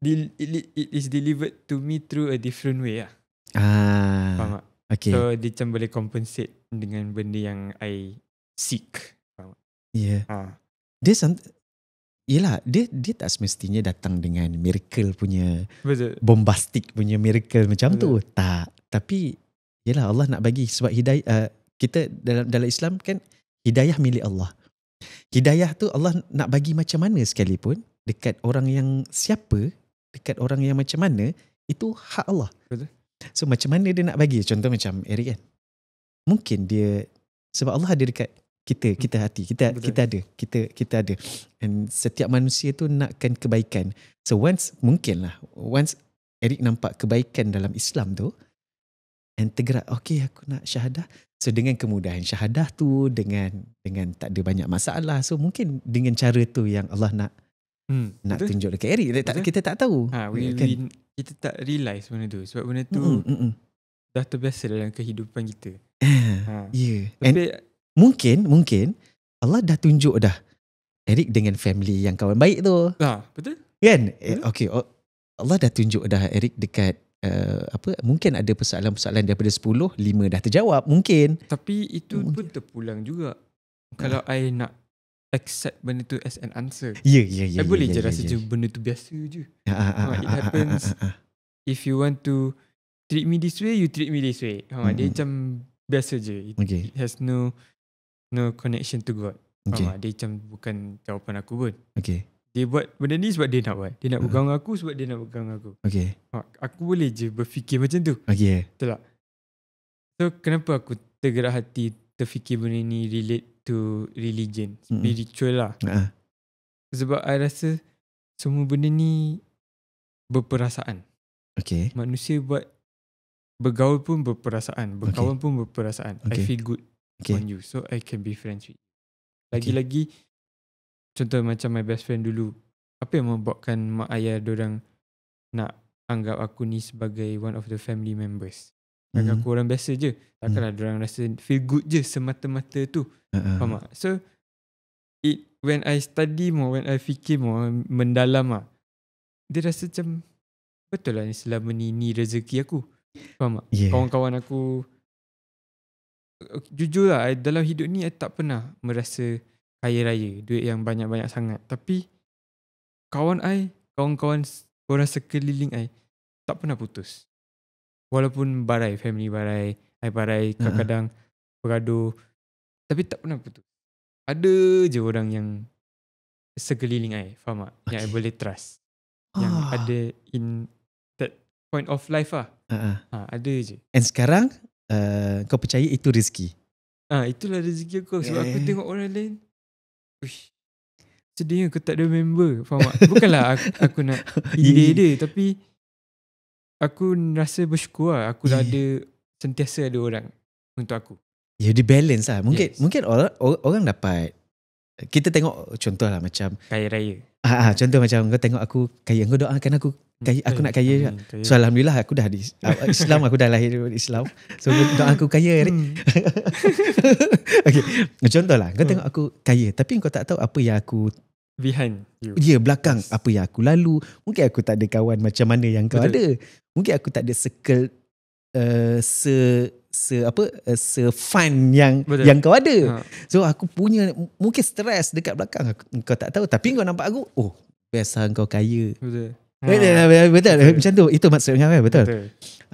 it is delivered to me through a different way lah. Faham tak? Okay. So dia macam boleh compensate dengan benda yang I seek. Faham tak? Yeah. Dia tak semestinya datang dengan miracle punya. Betul. Bombastic punya miracle macam Betul. tu. Tak. Tapi yelah, Allah nak bagi sebab hidayah kita dalam Islam kan hidayah milik Allah. Hidayah tu Allah nak bagi macam mana sekalipun dekat orang yang siapa, dekat orang yang macam mana, itu hak Allah. Betul. So macam mana dia nak bagi? Contoh macam Eric kan. Mungkin dia sebab Allah ada dekat kita hati. Kita ada. And setiap manusia tu nakkan kebaikan. So once Eric nampak kebaikan dalam Islam tu and tergerak, okay aku nak syahadah. So dengan kemudahan syahadah tu dengan tak ada banyak masalah. So mungkin dengan cara tu yang Allah nak tunjuk dekat Eric. Kita tak tahu. Kita tak realise benda tu. Sebab benda tu dah terbiasa dalam kehidupan kita. Tapi mungkin Allah dah tunjuk dah Eric dengan family yang kawan baik tu. Betul. Kan? Okay. Allah dah tunjuk dah Eric dekat mungkin ada persoalan-persoalan daripada 10, 5 dah terjawab mungkin. Tapi itu pun terpulang juga. Kalau I nak accept benda tu as an answer. I boleh je rasa je benda tu biasa je. It happens. If you want to treat me this way, you treat me this way. Dia macam biasa je. It has no connection to God. Dia macam bukan jawapan aku pun. Dia buat benda ni sebab dia nak buat. Dia nak pegang aku sebab dia nak pegang aku. Aku boleh je berfikir macam tu. Betul tak? So kenapa aku tergerak hati terfikir benda ni relate to religion, spiritual lah. Sebab I rasa semua benda ni berperasaan. Manusia buat bergaul pun berperasaan, berkawan pun berperasaan. I feel good on you, so I can be friends with you. Lagi-lagi contoh macam my best friend dulu, apa yang membuatkan mak ayah diorang nak anggap aku ni sebagai one of the family members? Aku orang biasa je. Takkanlah diorang rasa feel good je semata-mata tu. Faham tak? So when I study more, when I fikir more, mendalam lah, dia rasa macam betul lah ni selama ni rezeki aku. Faham tak? Kawan-kawan aku, jujur lah, dalam hidup ni I tak pernah merasa kaya raya, duit yang banyak-banyak sangat. Tapi kawan-kawan orang sekeliling I tak pernah putus. Walaupun family barai, I barai, kadang-kadang bergaduh, tapi tak pernah putus. ada je orang yang sekeliling I, faham tak? Yang I boleh trust. Yang ada in that point of life lah. Ada je. And sekarang kau percaya itu rezeki. Itulah rezeki aku. Sebab aku tengok orang lain, uish, sedihnya aku tak ada member, faham tak? Bukanlah aku nak pilih dia, tapi aku rasa bersyukur lah. Aku dah ada, sentiasa ada orang untuk aku. Ya, dia balance lah. Mungkin orang dapat, kita tengok contoh lah macam kaya raya. Contoh macam kau tengok aku kaya, kau doakan aku kaya, aku nak kaya juga. So alhamdulillah aku dah di Islam, aku dah lahir di Islam. So doa aku kaya. Okay, contoh lah kau tengok aku kaya, tapi kau tak tahu apa yang aku behind you. Belakang, apa yang aku lalu. Mungkin aku tak ada kawan macam mana yang kau ada. Mungkin aku tak ada circle se-fun yang kau ada. So aku punya mungkin stres dekat belakang, kau tak tahu, tapi kau nampak aku, biasa kau kaya. Betul. Macam tu, itu maksudnya kan. Betul.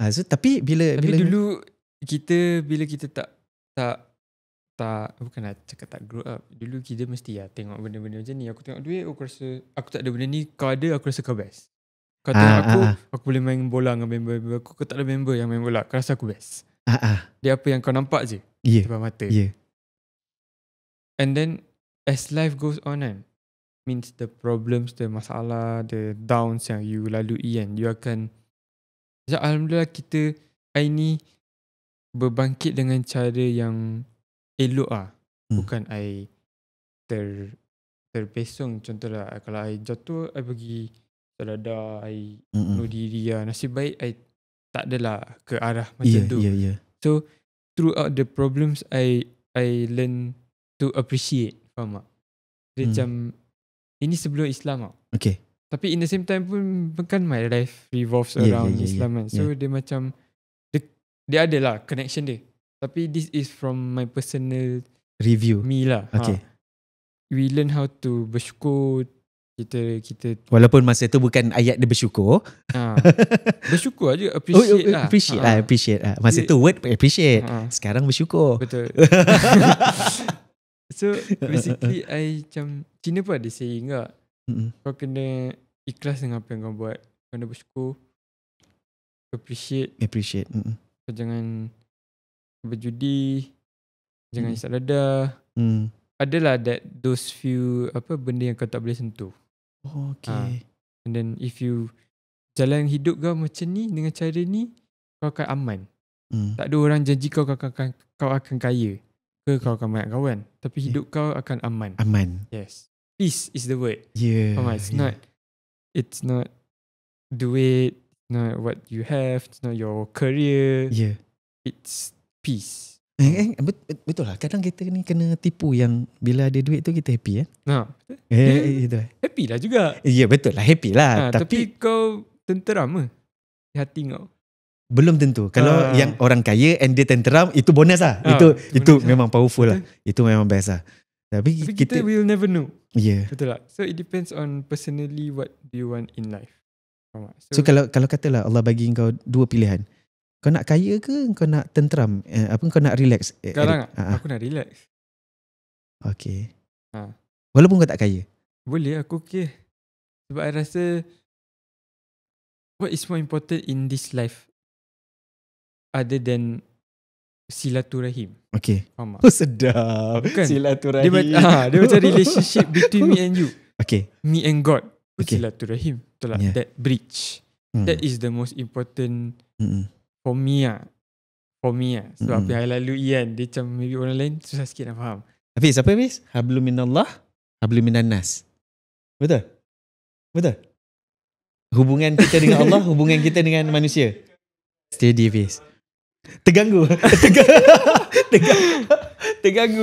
So tapi bila dulu bila kita tak bukanlah cakap tak grow up. Dulu kita mesti tengok benda-benda macam ni. Aku tengok duit, aku rasa aku tak ada benda ni. Kau ada, aku rasa kau best. Kau tengok aku boleh main bola dengan member aku. Kau tak ada member yang main bola, kau rasa aku best. Dia apa yang kau nampak je depan mata. And then as life goes on kan, means the problems, the masalah, the downs yang you lalui kan, you akan, alhamdulillah kita hari ni berbangkit dengan cara yang elok lah. Bukan I terpesong. Contohlah kalau I jatuh, I pergi sedada, I bunuh diri lah. Nasib baik I tak adalah ke arah macam tu. So throughout the problems, I learn to appreciate, faham tak? Dia macam ini sebelum Islam tau. Okay. Tapi in the same time pun kan my life revolves around Islam kan. So dia macam dia ada lah connection dia. Tapi this is from my personal review me lah. Okay. We learn how to bersyukur. Kita walaupun masa tu bukan ayat dia bersyukur. Bersyukur aja, appreciate lah. Appreciate lah. Masa tu word appreciate. Sekarang bersyukur. Betul. So basically I macam, Cina pun ada saying tak, kau kena ikhlas dengan apa yang kau buat. Kau kena bersyukur, appreciate. Kau jangan berjudi, jangan isap dadah. Adalah those few benda yang kau tak boleh sentuh. Okay. And then if you jalan hidup kau macam ni, dengan cara ni, kau akan aman. Tak ada orang janji kau akan kaya ke kau akan banyak kawan, tapi hidup kau akan aman. Yes, peace is the word. It's not duit, not what you have, it's not your career. It's peace. Betul lah. Kadang kita ni kena tipu yang bila ada duit tu kita happy happy lah juga. Betul lah, happy lah. Tapi kau tenteram ke hati kau? Belum tentu. Kalau yang orang kaya and dia tenteram, itu bonus lah. Itu memang powerful lah. Itu memang best lah. Tapi kita will never know. Betul lah. So it depends on personally what do you want in life. So kalau katalah Allah bagi kau dua pilihan, kau nak kaya ke kau nak tenteram? Kau nak relax? Sekarang aku nak relax. Okay. Walaupun kau tak kaya? Boleh, aku okay. Sebab I rasa what is more important in this life other than silaturahim. Okay. Faham tak? Sedap. Bukan. Silaturahim. Dia macam relationship between me and you. Okay. Me and God. Silaturahim. Betul lah. That bridge. That is the most important for me lah. Sebab apa yang I lalui kan, dia macam maybe orang lain susah sikit nak faham. Hafiz, apa Hafiz? Hablum minallah, hablum minan nas. Betul? Hubungan kita dengan Allah, hubungan kita dengan manusia. Steady Hafiz. Terganggu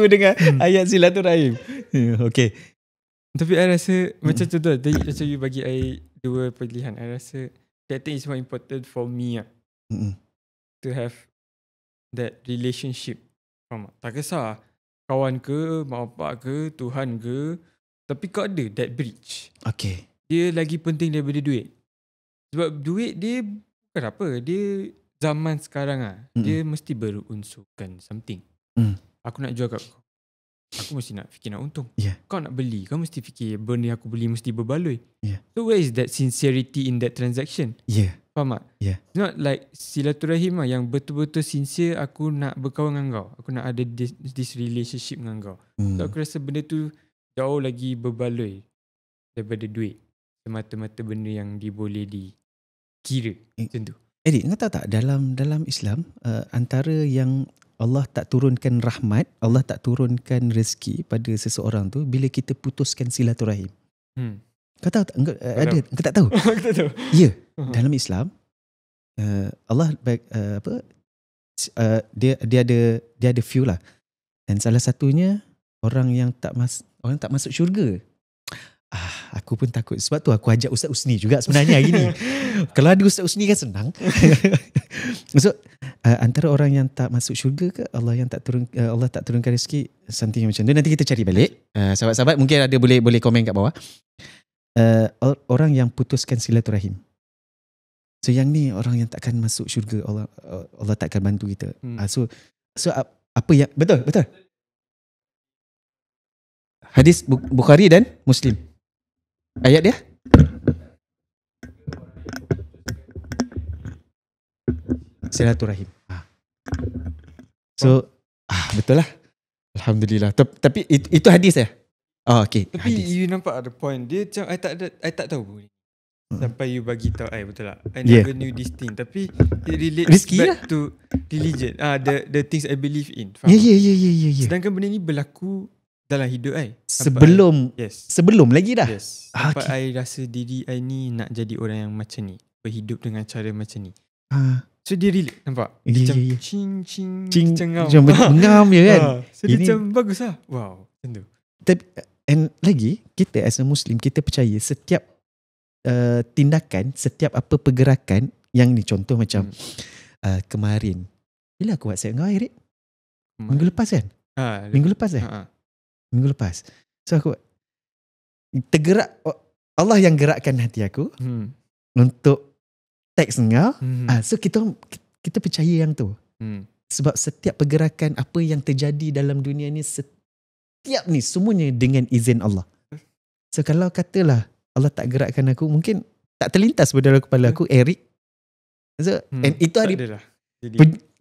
dengan ayat silaturahim. Okay. Tapi I rasa macam tu tadi, macam you bagi I dua pilihan. I rasa that thing is more important for me lah. To have that relationship. Faham tak? Tak kisah kawan ke, mak bapak ke, Tuhan ke, tapi kau ada that bridge. Okay. Dia lagi penting daripada duit. Sebab duit dia bukan apa, dia zaman sekarang dia mesti berunsurkan something. Aku nak jual kat kau. aku mesti nak fikir nak untung. Yeah. Kau nak beli, kau mesti fikir benda yang aku beli mesti berbaloi. Yeah. So where is that sincerity in that transaction? Yeah. Faham tak? Yeah. It's not like silaturahim lah, yang betul-betul sincere aku nak berkawan dengan kau. Aku nak ada this relationship dengan kau. So aku rasa benda tu jauh lagi berbaloi daripada duit. Semata-mata benda yang boleh dikira macam tu. Eddie, kau tahu tak dalam Islam antara yang Allah tak turunkan rahmat, Allah tak turunkan rezeki pada seseorang tu bila kita putuskan silaturahim. Kau tahu tak? Kau tak tahu? Aku tak tahu. Ya, dalam Islam Allah dia ada few lah. Dan salah satunya orang tak masuk syurga. Aku pun takut. Sebab tu aku ajak Ustaz Usni juga sebenarnya hari ni. Kalau ada Ustaz Usni kan senang. So antara orang yang tak masuk syurga ke Allah tak turunkan rezeki, something macam tu. Nanti kita cari balik. Sahabat-sahabat mungkin ada boleh komen kat bawah. Orang yang putuskan silaturahim. So yang ni orang yang takkan masuk syurga, Allah takkan bantu kita. So apa yang betul. Hadis Bukhari dan Muslim. Ayat dia? Silaturahim. So betul lah. Alhamdulillah. Tapi itu hadis ya? Okay. Tapi hadis. You nampak ada point. Dia macam I tak tahu pun. Sampai you bagi tahu betul tak? I never knew this thing. Tapi it relates back to religion. The things I believe in. Ya. Sedangkan benda ni berlaku dalam hidup sebelum lagi dah. Yes. Sampai I rasa diri I ni nak jadi orang yang macam ni, berhidup dengan cara macam ni. So dia relate, nampak? Macam cing mengam je kan. So dia macam bagus lah. Wow, macam tu. And lagi kita as a Muslim, kita percaya setiap tindakan, setiap apa pergerakan yang ni, contoh macam kemarin bila aku WhatsApp kau Eric? Minggu lepas kan? Minggu lepas. So aku tergerak, Allah yang gerakkan hati aku untuk teks kau. So kita percaya yang tu. Sebab setiap pergerakan apa yang terjadi dalam dunia ni, setiap ni semuanya dengan izin Allah. So kalau katalah Allah tak gerakkan aku, mungkin tak terlintas dalam kepala aku Eric. So and itu hari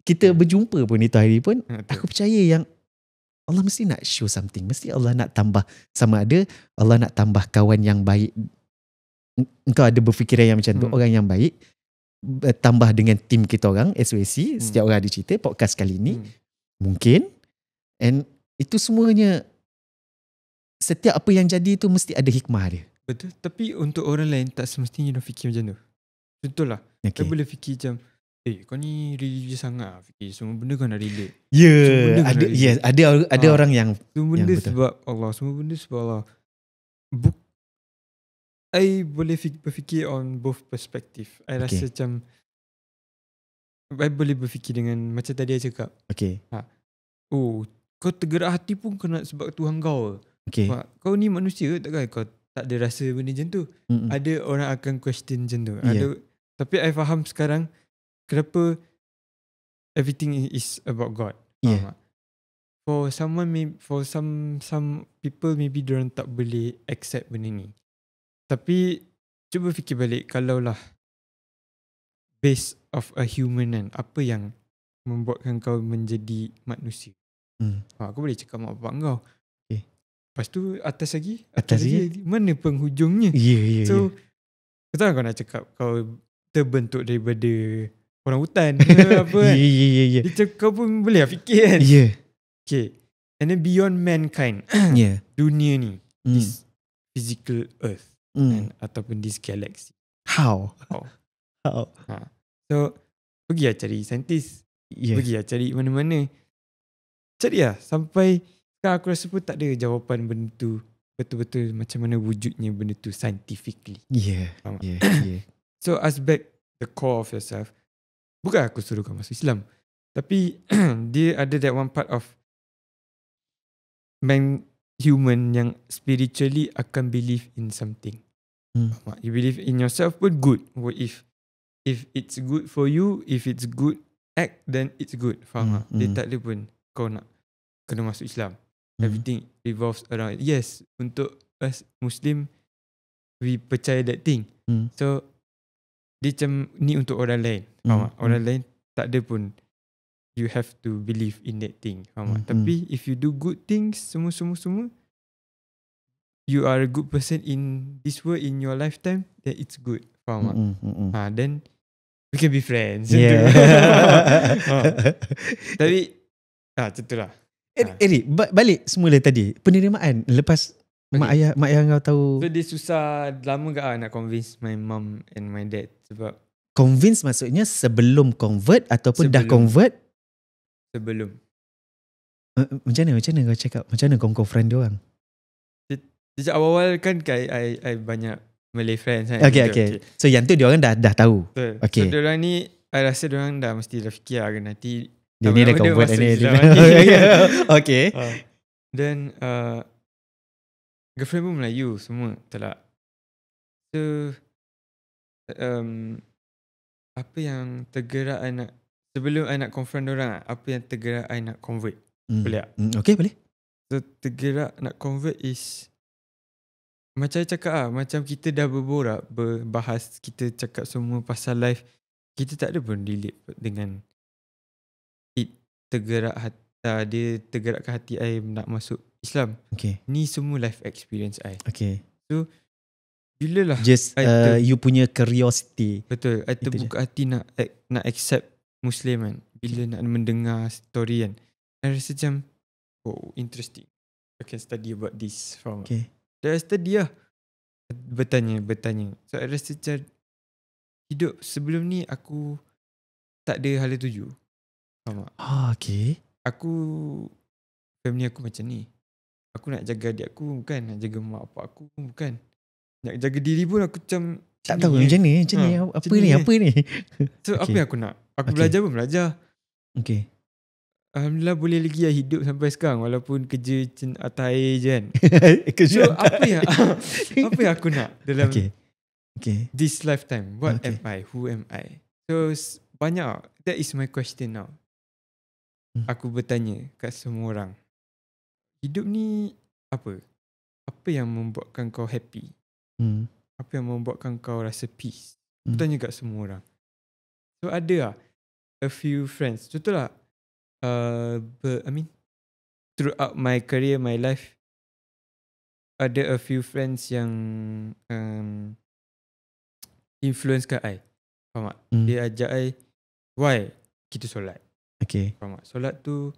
kita berjumpa pun, itu hari pun aku percaya yang Allah mesti nak show something. Mesti Allah nak tambah, sama ada Allah nak tambah kawan yang baik. Engkau ada berfikiran yang macam tu, orang yang baik, tambah dengan tim kita orang SOAC, setiap orang ada cerita podcast kali ni. Mungkin. And itu semuanya, setiap apa yang jadi tu mesti ada hikmah dia. Betul. Tapi untuk orang lain tak semestinya dia fikir macam tu. Contohlah, kita boleh fikir macam, kau ni religious sangat lah, fikir semua benda kau nak relate. Ada orang yang semua benda sebab Allah, semua benda sebab Allah. I boleh berfikir on both perspective. I rasa macam I boleh berfikir dengan macam tadi I cakap. Kau tergerak hati pun kena sebab Tuhan kau. Kau ni manusia takkan kau tak ada rasa benda macam tu. Ada orang akan question macam tu. Tapi I faham sekarang kenapa everything is about God. For someone, for some people maybe diorang tak boleh accept benda ni. Tapi cuba fikir balik, kalaulah base of a human kan, apa yang membuatkan kau menjadi manusia? Aku boleh cakap mak bapak kau. Lepas tu atas lagi mana penghujungnya? So kau tahu kau nak cakap kau terbentuk daripada orang hutan apa kan? Dia kau pun boleh fikir kan? Okay. And then beyond mankind, dunia ni, this physical earth, ataupun this galaxy. How? So pergilah cari saintis, pergilah cari mana-mana, carilah sampai sekarang aku rasa pun tak ada jawapan benda tu betul-betul macam mana wujudnya benda tu scientifically. So ask back the core of yourself. Bukan aku suruh kau masuk Islam, tapi dia ada that one part of human yang spiritually akan believe in something. You believe in yourself pun good. If it's good for you, if it's good act, then it's good. Faham tak? Dia tak ada pun kau nak kena masuk Islam. Everything revolves around it. Yes, untuk us Muslim, we percaya that thing. So dia macam ni untuk orang lain. Faham tak? Orang lain tak ada pun you have to believe in that thing. Faham tak? Tapi if you do good things, semua, you are a good person in this world, in your lifetime, then it's good. Faham tak? Then we can be friends. Yeah. Tapi macam tu lah. Eric, balik semula tadi. Penerimaan lepas mak ayah kau tahu. So dia susah lama ke nak convince my mom and my dad. Sebab convince maksudnya sebelum convert ataupun dah convert? Sebelum. Macam mana kau cakap? Macam mana kau confront dia orang? Sejak awal kan I banyak Malay friends kan. Okay. So yang tu dia orang dah tahu. Betul. Okay. So dia orang ni I rasa dia orang dah mesti dah fikir kan nanti dia ni dah convert ni. Okay. Then girlfriend pun Melayu semua, betul tak? So apa yang tergerak I nak, sebelum I nak confront orang, apa yang tergerak I nak convert? Boleh tak? Okay, boleh. So tergerak nak convert is macam I cakap macam kita dah berbahas, kita cakap semua pasal life, kita tak ada pun relate dengan it tergerak dia tergerakkan hati I nak masuk Islam. Okay. Ni semua life experience I. Okay. So bila lah just you punya curiosity. Betul. I terbuka hati nak accept Muslim kan. Bila nak mendengar story kan, I rasa macam interesting, I can study about this from. Okay. Then I study lah, bertanya. So I rasa macam hidup sebelum ni aku tak ada hala tuju. Faham tak? Okay. Aku, family aku macam ni. Aku nak jaga adik aku bukan, nak jaga mak bapak aku bukan, nak jaga diri pun aku macam tak tahu macam ni. Apa ni? So apa yang aku nak? Aku belajar pun belajar. Okay. Alhamdulillah boleh lagi hidup sampai sekarang walaupun kerja atas air je kan. So apa yang aku nak dalam this lifetime? What am I? Who am I? So banyak. That is my question now. Aku bertanya kat semua orang. Hidup ni apa? Apa yang membuatkan kau happy? Apa yang membuatkan kau rasa peace? Aku tanya kat semua orang. So ada lah a few friends. Contohlah throughout my career, my life, ada a few friends yang influence kat I. Faham tak? Dia ajak I, why kita solat. Okay. Faham tak? Solat tu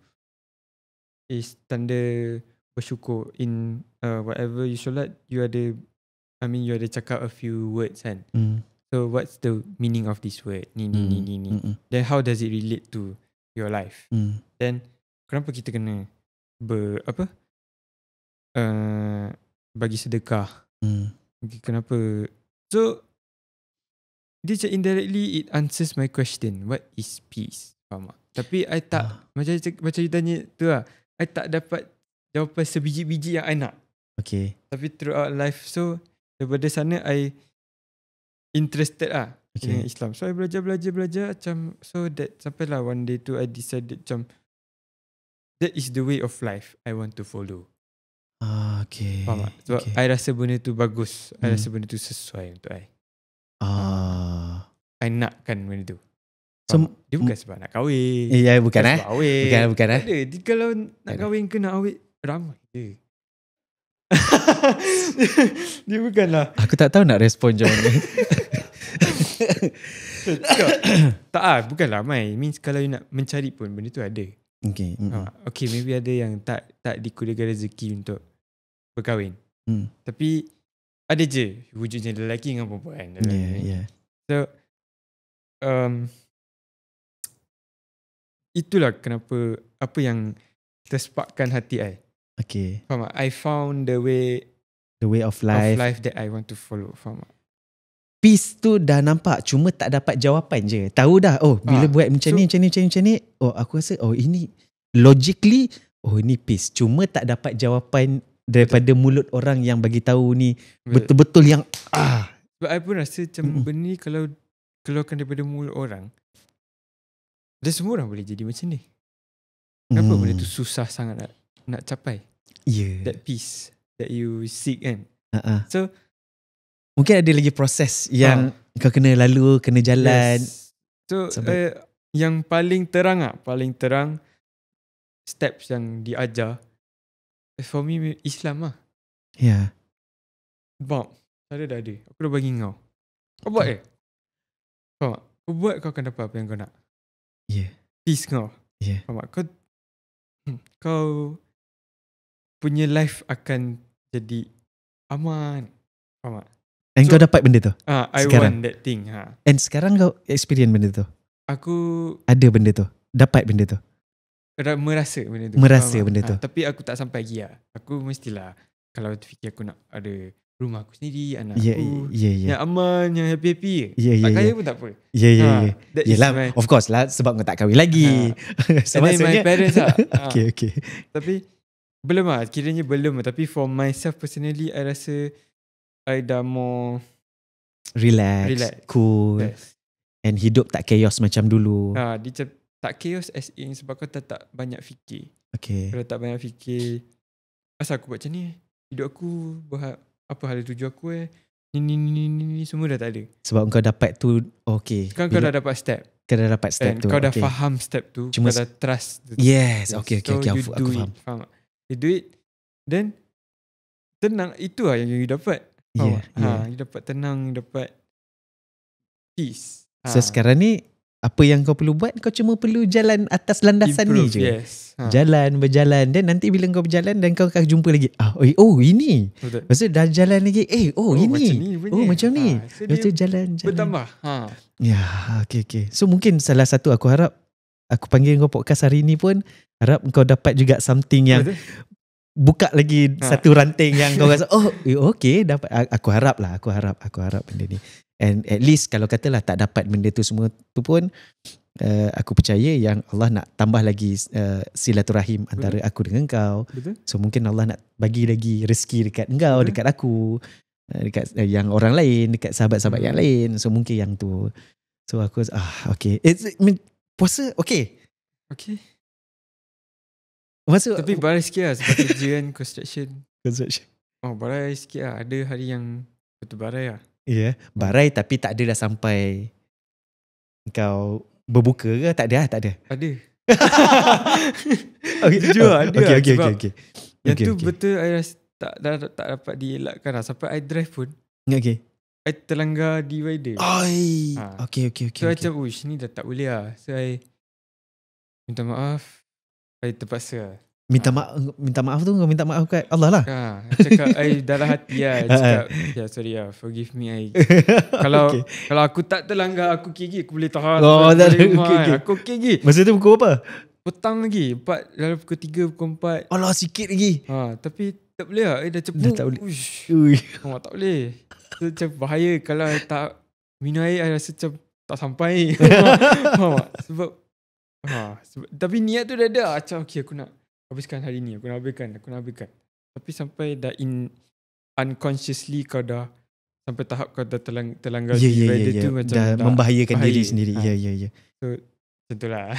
is tanda bersyukur. In whatever you solat, you ada cakap a few words kan. So what's the meaning of this word? Ni. Then how does it relate to your life? Then kenapa kita kena bagi sedekah? Kenapa? So dia macam indirectly it answers my question, what is peace? Faham tak? Tapi I tak macam you tanya tu lah, I tak dapat jawapan sebiji-biji yang I nak. Okay. Tapi throughout life, so daripada sana I interested lah dengan Islam. So I belajar macam, so that sampailah one day tu I decided macam that is the way of life I want to follow. Okay. Faham tak? Sebab I rasa benda tu bagus. I rasa benda tu sesuai untuk I. I nakkan benda tu. So, dia bukan sebab nak kahwin. Ya, bukan Bukan ada. Kalau nak kahwin ke nak awet, ramai je. Dia bukanlah. Aku tak tahu nak respon macam mana. Tak bukan ramai. Means kalau you nak mencari pun benda tu ada. Okay. Okay, maybe ada yang tak dikurniakan rezeki untuk berkahwin. Tapi ada je wujudnya lelaki dengan perempuan. Yeah. So itulah kenapa apa yang tersparkkan hati I. Okay. Faham tak? I found the way of life that I want to follow. Faham tak? Peace tu dah nampak, cuma tak dapat jawapan je. Tahu dah, bila buat macam ni, aku rasa ini logically ini peace. Cuma tak dapat jawapan daripada mulut orang yang bagi tahu ni betul-betul yang Sebab I pun rasa macam benda ni kalau keluarkan daripada mulut orang, dan semua orang boleh jadi macam ni. Kenapa benda tu susah sangat nak capai? Yeah. that peace that you seek kan. So mungkin ada lagi proses yang kau kena lalu, kena jalan. Yes. So yang paling terang steps yang diajar for me Islam lah. Yeah. Sebab dah ada. Aku dah bagi kau. Kau buat kau buat, kau akan dapat apa yang kau nak. Yeah. Peace kau. Yeah. Faham tak? Kau punya life akan jadi aman. Faham tak? And kau dapat benda tu? I sekarang. want that thing. And sekarang kau experience benda tu? Aku ada benda tu? Dapat benda tu? Merasa benda tu. Merasa benda tu. Tapi aku tak sampai lagi lah. Aku mestilah, kalau fikir aku nak ada rumah aku sendiri, anak aku yang aman, yang happy-happy. Tak kaya pun tak apa. Yelah, of course lah, sebab kau tak kahwin lagi. So my parents lah. Okay. Tapi belum lah, kiranya belum lah. Tapi for myself personally, I rasa I dah more relax. Cool. Yes. And hidup tak chaos macam dulu. Dia tak chaos as in sebab kau tak banyak fikir. Okay. Kalau tak banyak fikir, asal aku buat macam ni, hidup aku apa hal tuju aku ni semua dah tak ada. Sebab kau dapat tu. Okay. Sekarang kau dah dapat step. Kau dah dapat step tu. Kau dah faham step tu. Kau dah trust. Yes. Okay. So aku faham. You do it, then tenang. Itu lah yang you dapat. You dapat tenang, you dapat peace. So sekarang ni, apa yang kau perlu buat, kau cuma perlu jalan atas landasan ni je. Yes. Berjalan. Dan nanti bila kau berjalan, dan kau akan jumpa lagi. Ini. Lepas tu dah jalan lagi. Ini. Macam ni. Lepas tu jalan. Bertambah. Ya, okay. So mungkin salah satu aku harap, aku panggil kau podcast hari ni pun, harap kau dapat juga something yang buka lagi satu ranting yang kau rasa okay, dapat. Aku harap benda ni. And at least kalau katalah tak dapat benda tu semua tu pun, aku percaya yang Allah nak tambah lagi silaturahim antara aku dengan kau. So mungkin Allah nak bagi lagi rezeki dekat engkau, dekat aku, dekat yang orang lain, dekat sahabat-sahabat yang lain. So mungkin yang tu. So aku okay. Puasa okay. Masuk. Tapi barai sikit lah sebab kerja kan, construction. Barai sikit lah. Ada hari yang betul barai lah. Barai tapi tak ada dah sampai kau berbuka ke? Tak ada. Ada. Jujur ada. Okay. Yang tu betul I rasa tak dapat dielakkan lah. Sampai I drive pun, I terlanggar divider. Okay. So I macam, ni dah tak boleh lah. So I minta maaf. I terpaksa lah. Minta maaf tu kau minta maaf kat Allah lah. Cakap I dalam hati lah. Cakap sorry lah, forgive me. Kalau aku tak terlanggar, aku gigi, aku boleh tahan. Aku gigi. Masa tu pukul apa? Petang lagi, dalam pukul 3, pukul 4. Allah, sikit lagi. Tapi tak boleh lah. I dah cepu. Tak boleh. Tak boleh. So macam bahaya. Kalau I tak minum air, I rasa macam tak sampai. Sebab tapi niat tu dah ada. Macam okay, aku nak habiskan hari ni. Aku nak habiskan. Tapi sampai dah unconsciously kau dah sampai tahap kau dah terlanggar tu macam dah membahayakan diri sendiri. Ya. So macam tu lah.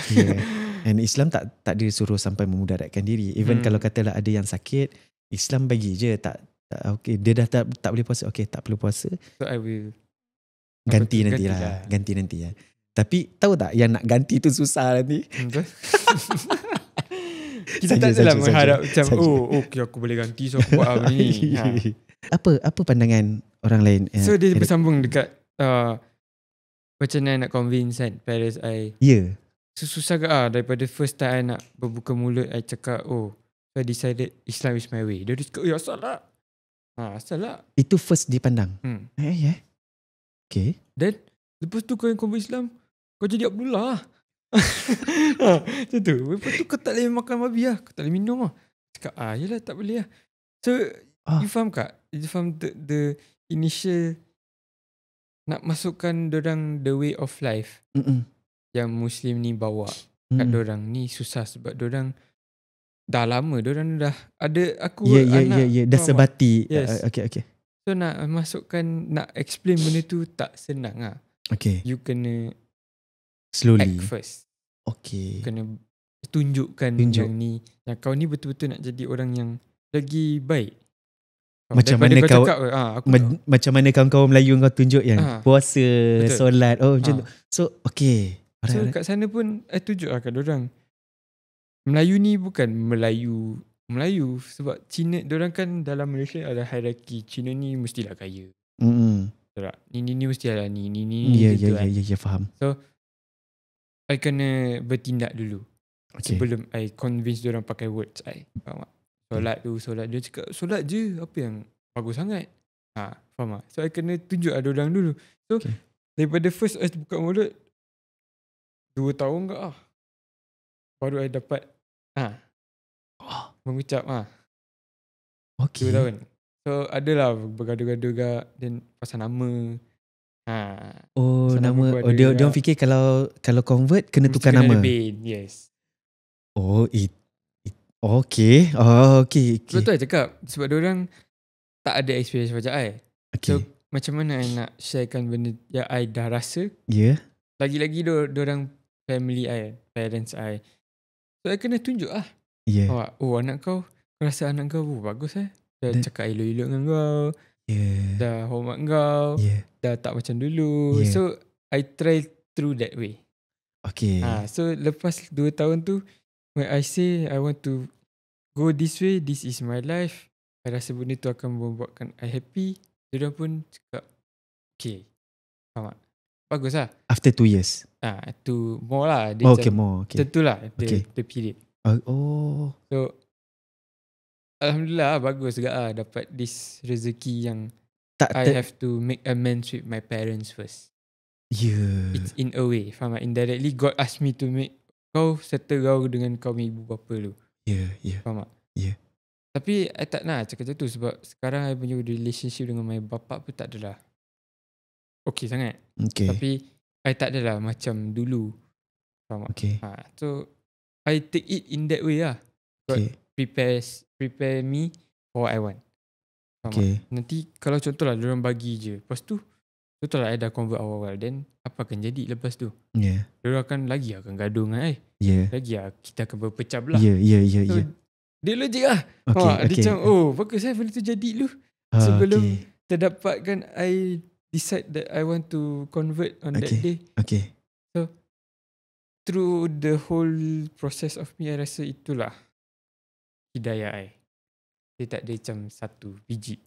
And Islam tak ada suruh sampai memudaratkan diri. Even kalau katalah ada yang sakit, Islam bagi je tak okay, dia dah tak boleh puasa. Okay, tak perlu puasa. So I will ganti nanti lah. Tapi tahu tak yang nak ganti tu susah nanti. Kita tak adalah mengharap macam okay, aku boleh ganti, so aku buat ni. Apa pandangan orang lain? So dia bersambung dekat macam mana nak convince kan parents I. So susah ke daripada first time I nak berbuka mulut, I cakap I decided Islam is my way. Dia cakap asal lah. Asal lah. Itu first dipandang. Okay. Then lepas tu kau yang convince Islam, kau jadi Abdullah. Macam tu. Lepas tu kau tak boleh makan babi lah. Kau tak boleh minum lah. Cakap yelah tak boleh lah. So you faham tak? You faham the initial nak masukkan dorang the way of life yang Muslim ni bawa kat dorang ni susah sebab dorang dah lama. Dorang dah ada anak. Dah sebati. Yes. Okay. So nak masukkan, nak explain benda tu tak senang lah. Okay. You kena slowly act first. Okay. Kena tunjukkan yang ni, yang kau ni betul-betul nak jadi orang yang lagi baik. Macam Daripada mana kau kau cakap aku macam mana kawan-kawan Melayu kau tunjuk yang puasa, betul. solat. Oh macam tu. So okay. So kat sana pun I tunjuk lah kat dorang. Melayu ni bukan Melayu sebab Cina, dorang kan dalam Malaysia ada hierarki. Cina ni mestilah kaya. Betul tak? Ni mestilah ni Ya, faham. So I kena bertindak dulu. Sebelum I convince diorang pakai words I. Faham tak? Solat dia cakap solat je, apa yang bagus sangat. Faham tak? So I kena tunjuk diorang dulu. So daripada first I buka mulut 2 tahun ke baru I dapat mengucap 2 tahun. So adalah bergaduh-gaduh gak dan pasal nama. Nama. Dia orang fikir kalau convert kena tukar nama. Yes. Okay. Okay. Betul I cakap. Sebab diorang tak ada experience macam I. So macam mana I nak sharekan benda yang I dah rasa. Lagi-lagi diorang family I, parents I. So I kena tunjuk anak kau rasa anak kau bagus dah cakap elok-elok dengan kau. Dah hormat kau. Dah tak macam dulu. So I try through that way. So lepas 2 tahun tu, when I say I want to go this way, this is my life, I rasa benda tu akan membuatkan I happy. Dia pun cakap okay, faham tak? Bagus lah. After 2 years? To more lah. More. Tentulah the period. So Alhamdulillah bagus juga dapat this rezeki yang I have to make amends with my parents first. It's in a way, faham tak? Indirectly God asked me to make kau settle kau dengan kau ibu bapa lu. Faham tak? Tapi I tak nak cakap macam tu sebab sekarang I punya relationship dengan my bapa pun tak adalah okay sangat. Tapi I tak adalah macam dulu. Faham tak? So I take it in that way lah. God prepare me for what I want. Faham tak? Nanti kalau contohlah diorang bagi je, lepas tu contohlah I dah convert awal-awal, then apa akan jadi lepas tu? Diorang akan gaduh dengan I. Lagi kita akan berpecah belah. So, dia logik lah. Dia macam bagus benda tu jadi dulu. Sebelum terdapatkan I decide that I want to convert on that day. So through the whole process of me, I rasa itulah hidayah I. Dia tak ada macam satu biji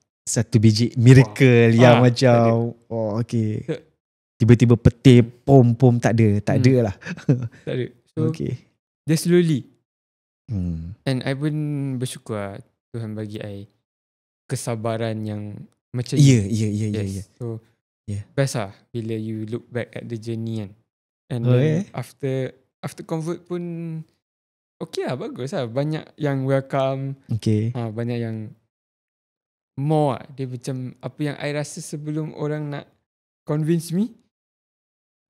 miracle yang macam tiba-tiba petir pom tak ada lah. Tak ada. So dia slowly. And I pun bersyukur lah Tuhan bagi I kesabaran yang macam ni. So best lah bila you look back at the journey kan. And then after convert pun okay lah, bagus lah. Banyak yang welcome. Banyak yang more lah. Dia macam apa yang I rasa sebelum orang nak convince me,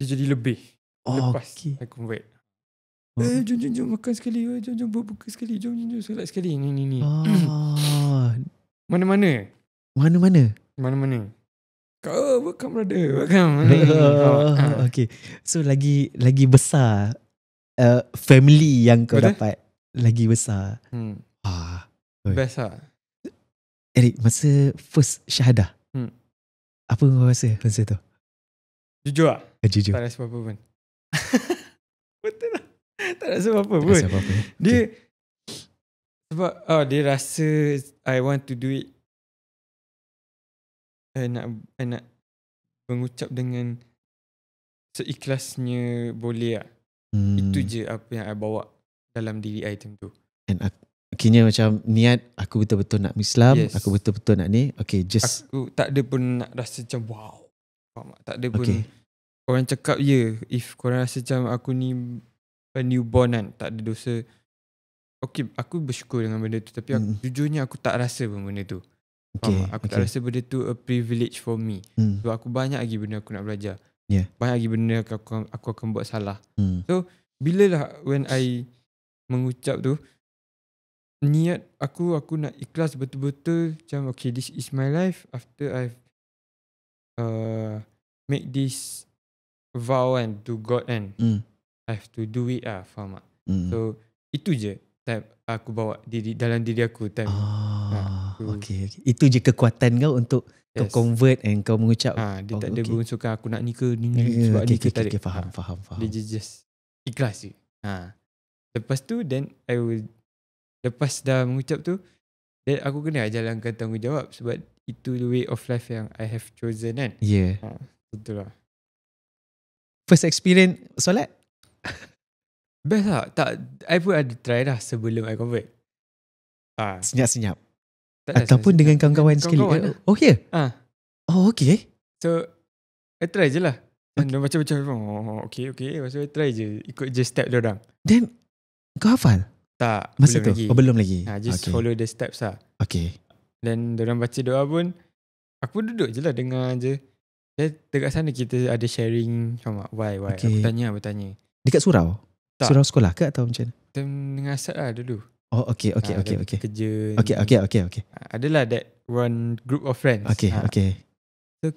dia jadi lebih lepas I convert. Jom makan sekali. Jom buka sekali. Jom solat sekali. Ni. Mana-mana. Kau welcome brother. Welcome. So lagi besar family yang kau dapat. Lagi besar. Best lah. Eric, masa first syahadah, apa kau rasa masa tu? Jujur lah. Jujur. Tak rasa apa-apa pun. Betul lah. Tak rasa apa-apa pun. Dia sebab dia rasa I want to do it. I nak mengucap dengan seikhlasnya boleh lah. Itu je apa yang I bawa dalam diri I time tu. And akhirnya macam niat aku betul-betul nak Islam, aku betul-betul nak ni. Aku tak ada pun nak rasa macam wow. Tak ada pun. Orang cakap if korang rasa macam aku ni a newborn kan, tak ada dosa. Aku bersyukur dengan benda tu. Tapi jujurnya aku tak rasa pun benda tu. Aku tak rasa benda tu a privilege for me. Sebab aku banyak lagi benda aku nak belajar. Banyak lagi benda aku akan buat salah. So bila lah when I mengucap tu, niat aku nak ikhlas betul-betul. Macam this is my life. After I've make this vow to God I have to do it faham tak? So itu je. time aku bawa dalam diri aku time. Okay. Itu je kekuatan kau untuk kau convert and kau mengucap. Dia tak ada berunsurkan aku nak ni ke ni sebab ni ke tak ada. Faham. Dia just ikhlas je. Lepas tu then lepas dah mengucap tu, then aku kena jalankan tanggungjawab sebab itu the way of life yang I have chosen kan. Yeah. Betul lah. First experience solat? Best lah. Tak, I pun ada try dah sebelum I convert. Senyap-senyap? Ataupun dengan kawan-kawan sekali? Oh yeah? Oh okay. So I try je lah. Dan macam-macam okay. Lepas tu I try je. Ikut je step diorang. Then kau hafal? Tak, masa belum tu? lagi. Belum lagi? Just follow the steps lah. Okay. Dan diorang baca doa pun, aku duduk je lah dengar je. Dan dekat sana kita ada sharing sama why. Okay. Aku bertanya. Dekat surau? Tak. Surau sekolah ke atau macam mana? Dengan asad lah dulu. Oh okay. Kerja. Okay. Adalah that one group of friends. Okay. So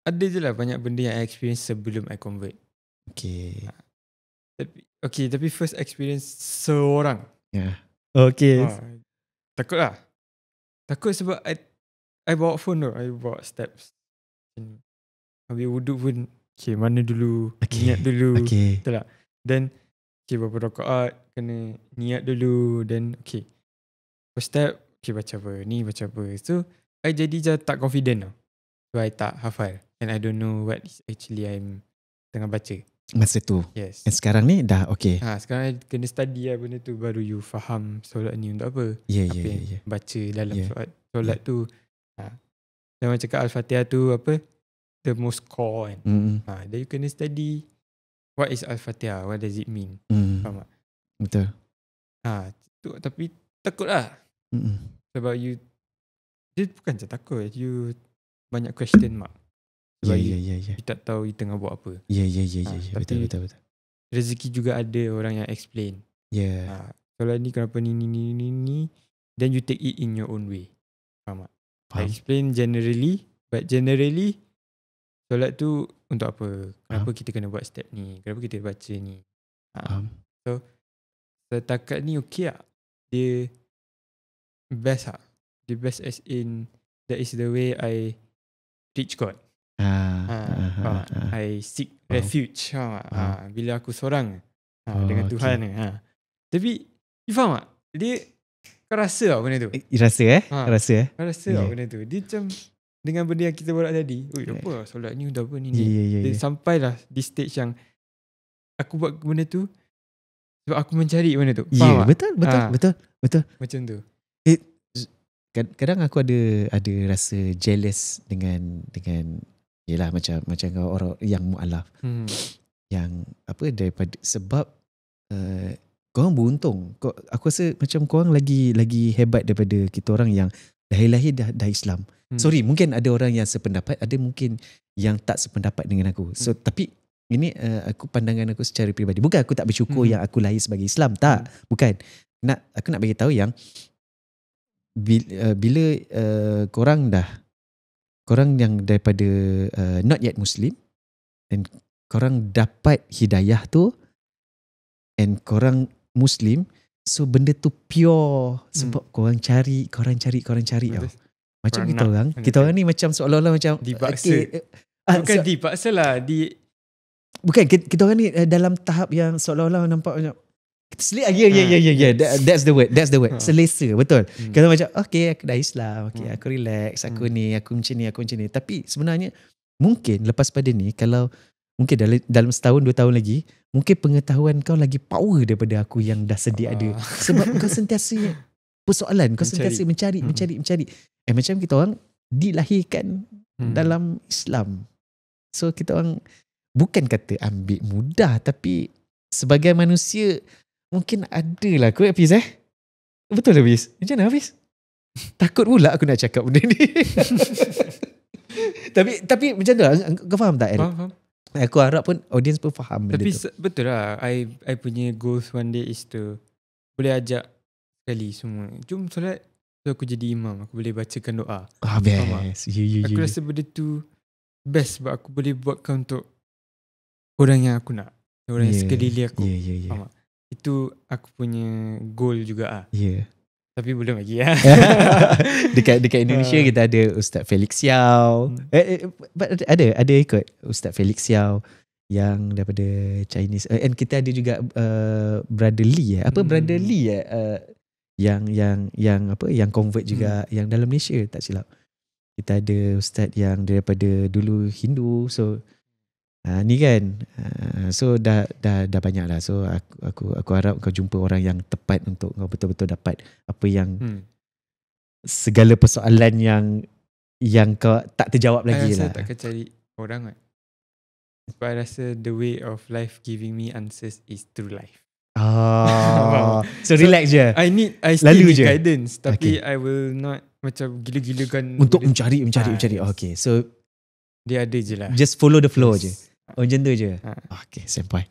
ada je lah banyak benda yang I experience sebelum I convert. Okay. Tapi first experience seorang. Yeah. Okay. Takut lah. Takut sebab I bawa phone tu. I bawa steps. Habis wuduk pun mana dulu, niat dulu. Betul tak? Then berapa rakaat kena niat dulu. Then first step baca apa. So I jadi tak confident lah. So I tak hafal. And I don't know what is actually I'm tengah baca masa tu. Yes. And sekarang ni dah okay. Sekarang I kena study lah benda tu. Baru you faham solat ni untuk apa. Yeah. Baca dalam solat tu. Dan macam cakap Al-Fatihah tu apa, the most core kan. Then you kena study what is Al-Fatihah, what does it mean. Faham tak? Betul. Tapi takut lah. Sebab you, dia bukan je takut, you banyak question mark. Sebab you tak tahu you tengah buat apa. Betul. Rezeki juga ada orang yang explain. Solat ni kenapa ni. Then you take it in your own way. Faham tak? I explain generally, but generally solat tu untuk apa? Kenapa kita kena buat step ni? Kenapa kita baca ni? So setakat ni okay lah. Dia best lah. Dia best as in that is the way I reach God. I seek refuge. Bila aku seorang dengan Tuhan. Tapi you faham tak? Dia kau rasa tak benda tu? Rasa tak benda tu? Dia macam dengan benda yang kita buat tadi. Apa solat ni untuk apa ni? Dia sampailah di stage yang aku buat benda tu sebab aku mencari benda tu. Faham tak? Betul. Macam tu. Kadang aku ada rasa jealous dengan yelah macam kau orang yang mualaf. Yang apa daripada sebab korang beruntung. Aku rasa macam korang lagi hebat daripada kita orang yang lahir dah Islam. Sorry, mungkin ada orang yang sependapat, ada mungkin yang tak sependapat dengan aku. So tapi ini aku pandangan aku secara peribadi. Bukan aku tak bersyukur yang aku lahir sebagai Islam, tak. Bukan. Aku nak bagi tahu yang bila korang yang daripada not yet Muslim dan korang dapat hidayah tu and korang Muslim, so benda tu pure sebab korang cari tau. Macam kita orang ni macam seolah-olah macam dipaksa. Bukan dipaksa lah, bukan, kita orang ni dalam tahap yang seolah-olah nampak macam that's the word. Selesa, betul. Kita macam okay, aku dah Islam, okay, aku relax, aku ni, aku macam ni. Tapi sebenarnya mungkin lepas pada ni, kalau mungkin dalam setahun 2 tahun lagi, mungkin pengetahuan kau lagi power daripada aku yang dah sedia ada. Sebab kau sentiasa persoalan, kau sentiasa mencari. Macam kita orang dilahirkan dalam Islam. So kita orang bukan kata ambil mudah, tapi sebagai manusia mungkin adalah kot Hafiz. Betul lah Hafiz? Macam mana Hafiz? Takut pula aku nak cakap benda ni. tapi macam tu lah. Kau faham tak Eric? Faham. Aku harap pun audience pun faham benda tu. Tapi betul lah. I punya goals one day is to boleh ajak sekali semua. Jom solat. So aku jadi imam. Aku boleh bacakan doa. Best. Aku rasa benda tu best sebab aku boleh buatkan untuk orang yang aku nak. Orang yang sekeliling aku. Itu aku punya goal juga Ya. Tapi belum lagi lah. Dekat Indonesia kita ada Ustaz Felix Xiao. Ada ikut Ustaz Felix Xiao yang daripada Chinese. And kita ada juga Brother Lee Brother Lee yang convert juga yang dalam Malaysia tak silap. Kita ada ustaz yang daripada dulu Hindu. So ni kan so dah banyak lah. So aku harap kau jumpa orang yang tepat untuk kau betul-betul dapat apa yang segala persoalan yang kau tak terjawab lagi lah. Saya takkan cari orang sebab I rasa the way of life giving me answers is through life. So relax je. I still need guidance. Tapi I will not macam gila-gilakan untuk mencari. Okay, so dia ada je lah. Just follow the flow je. Macam tu je. Okay, sampai.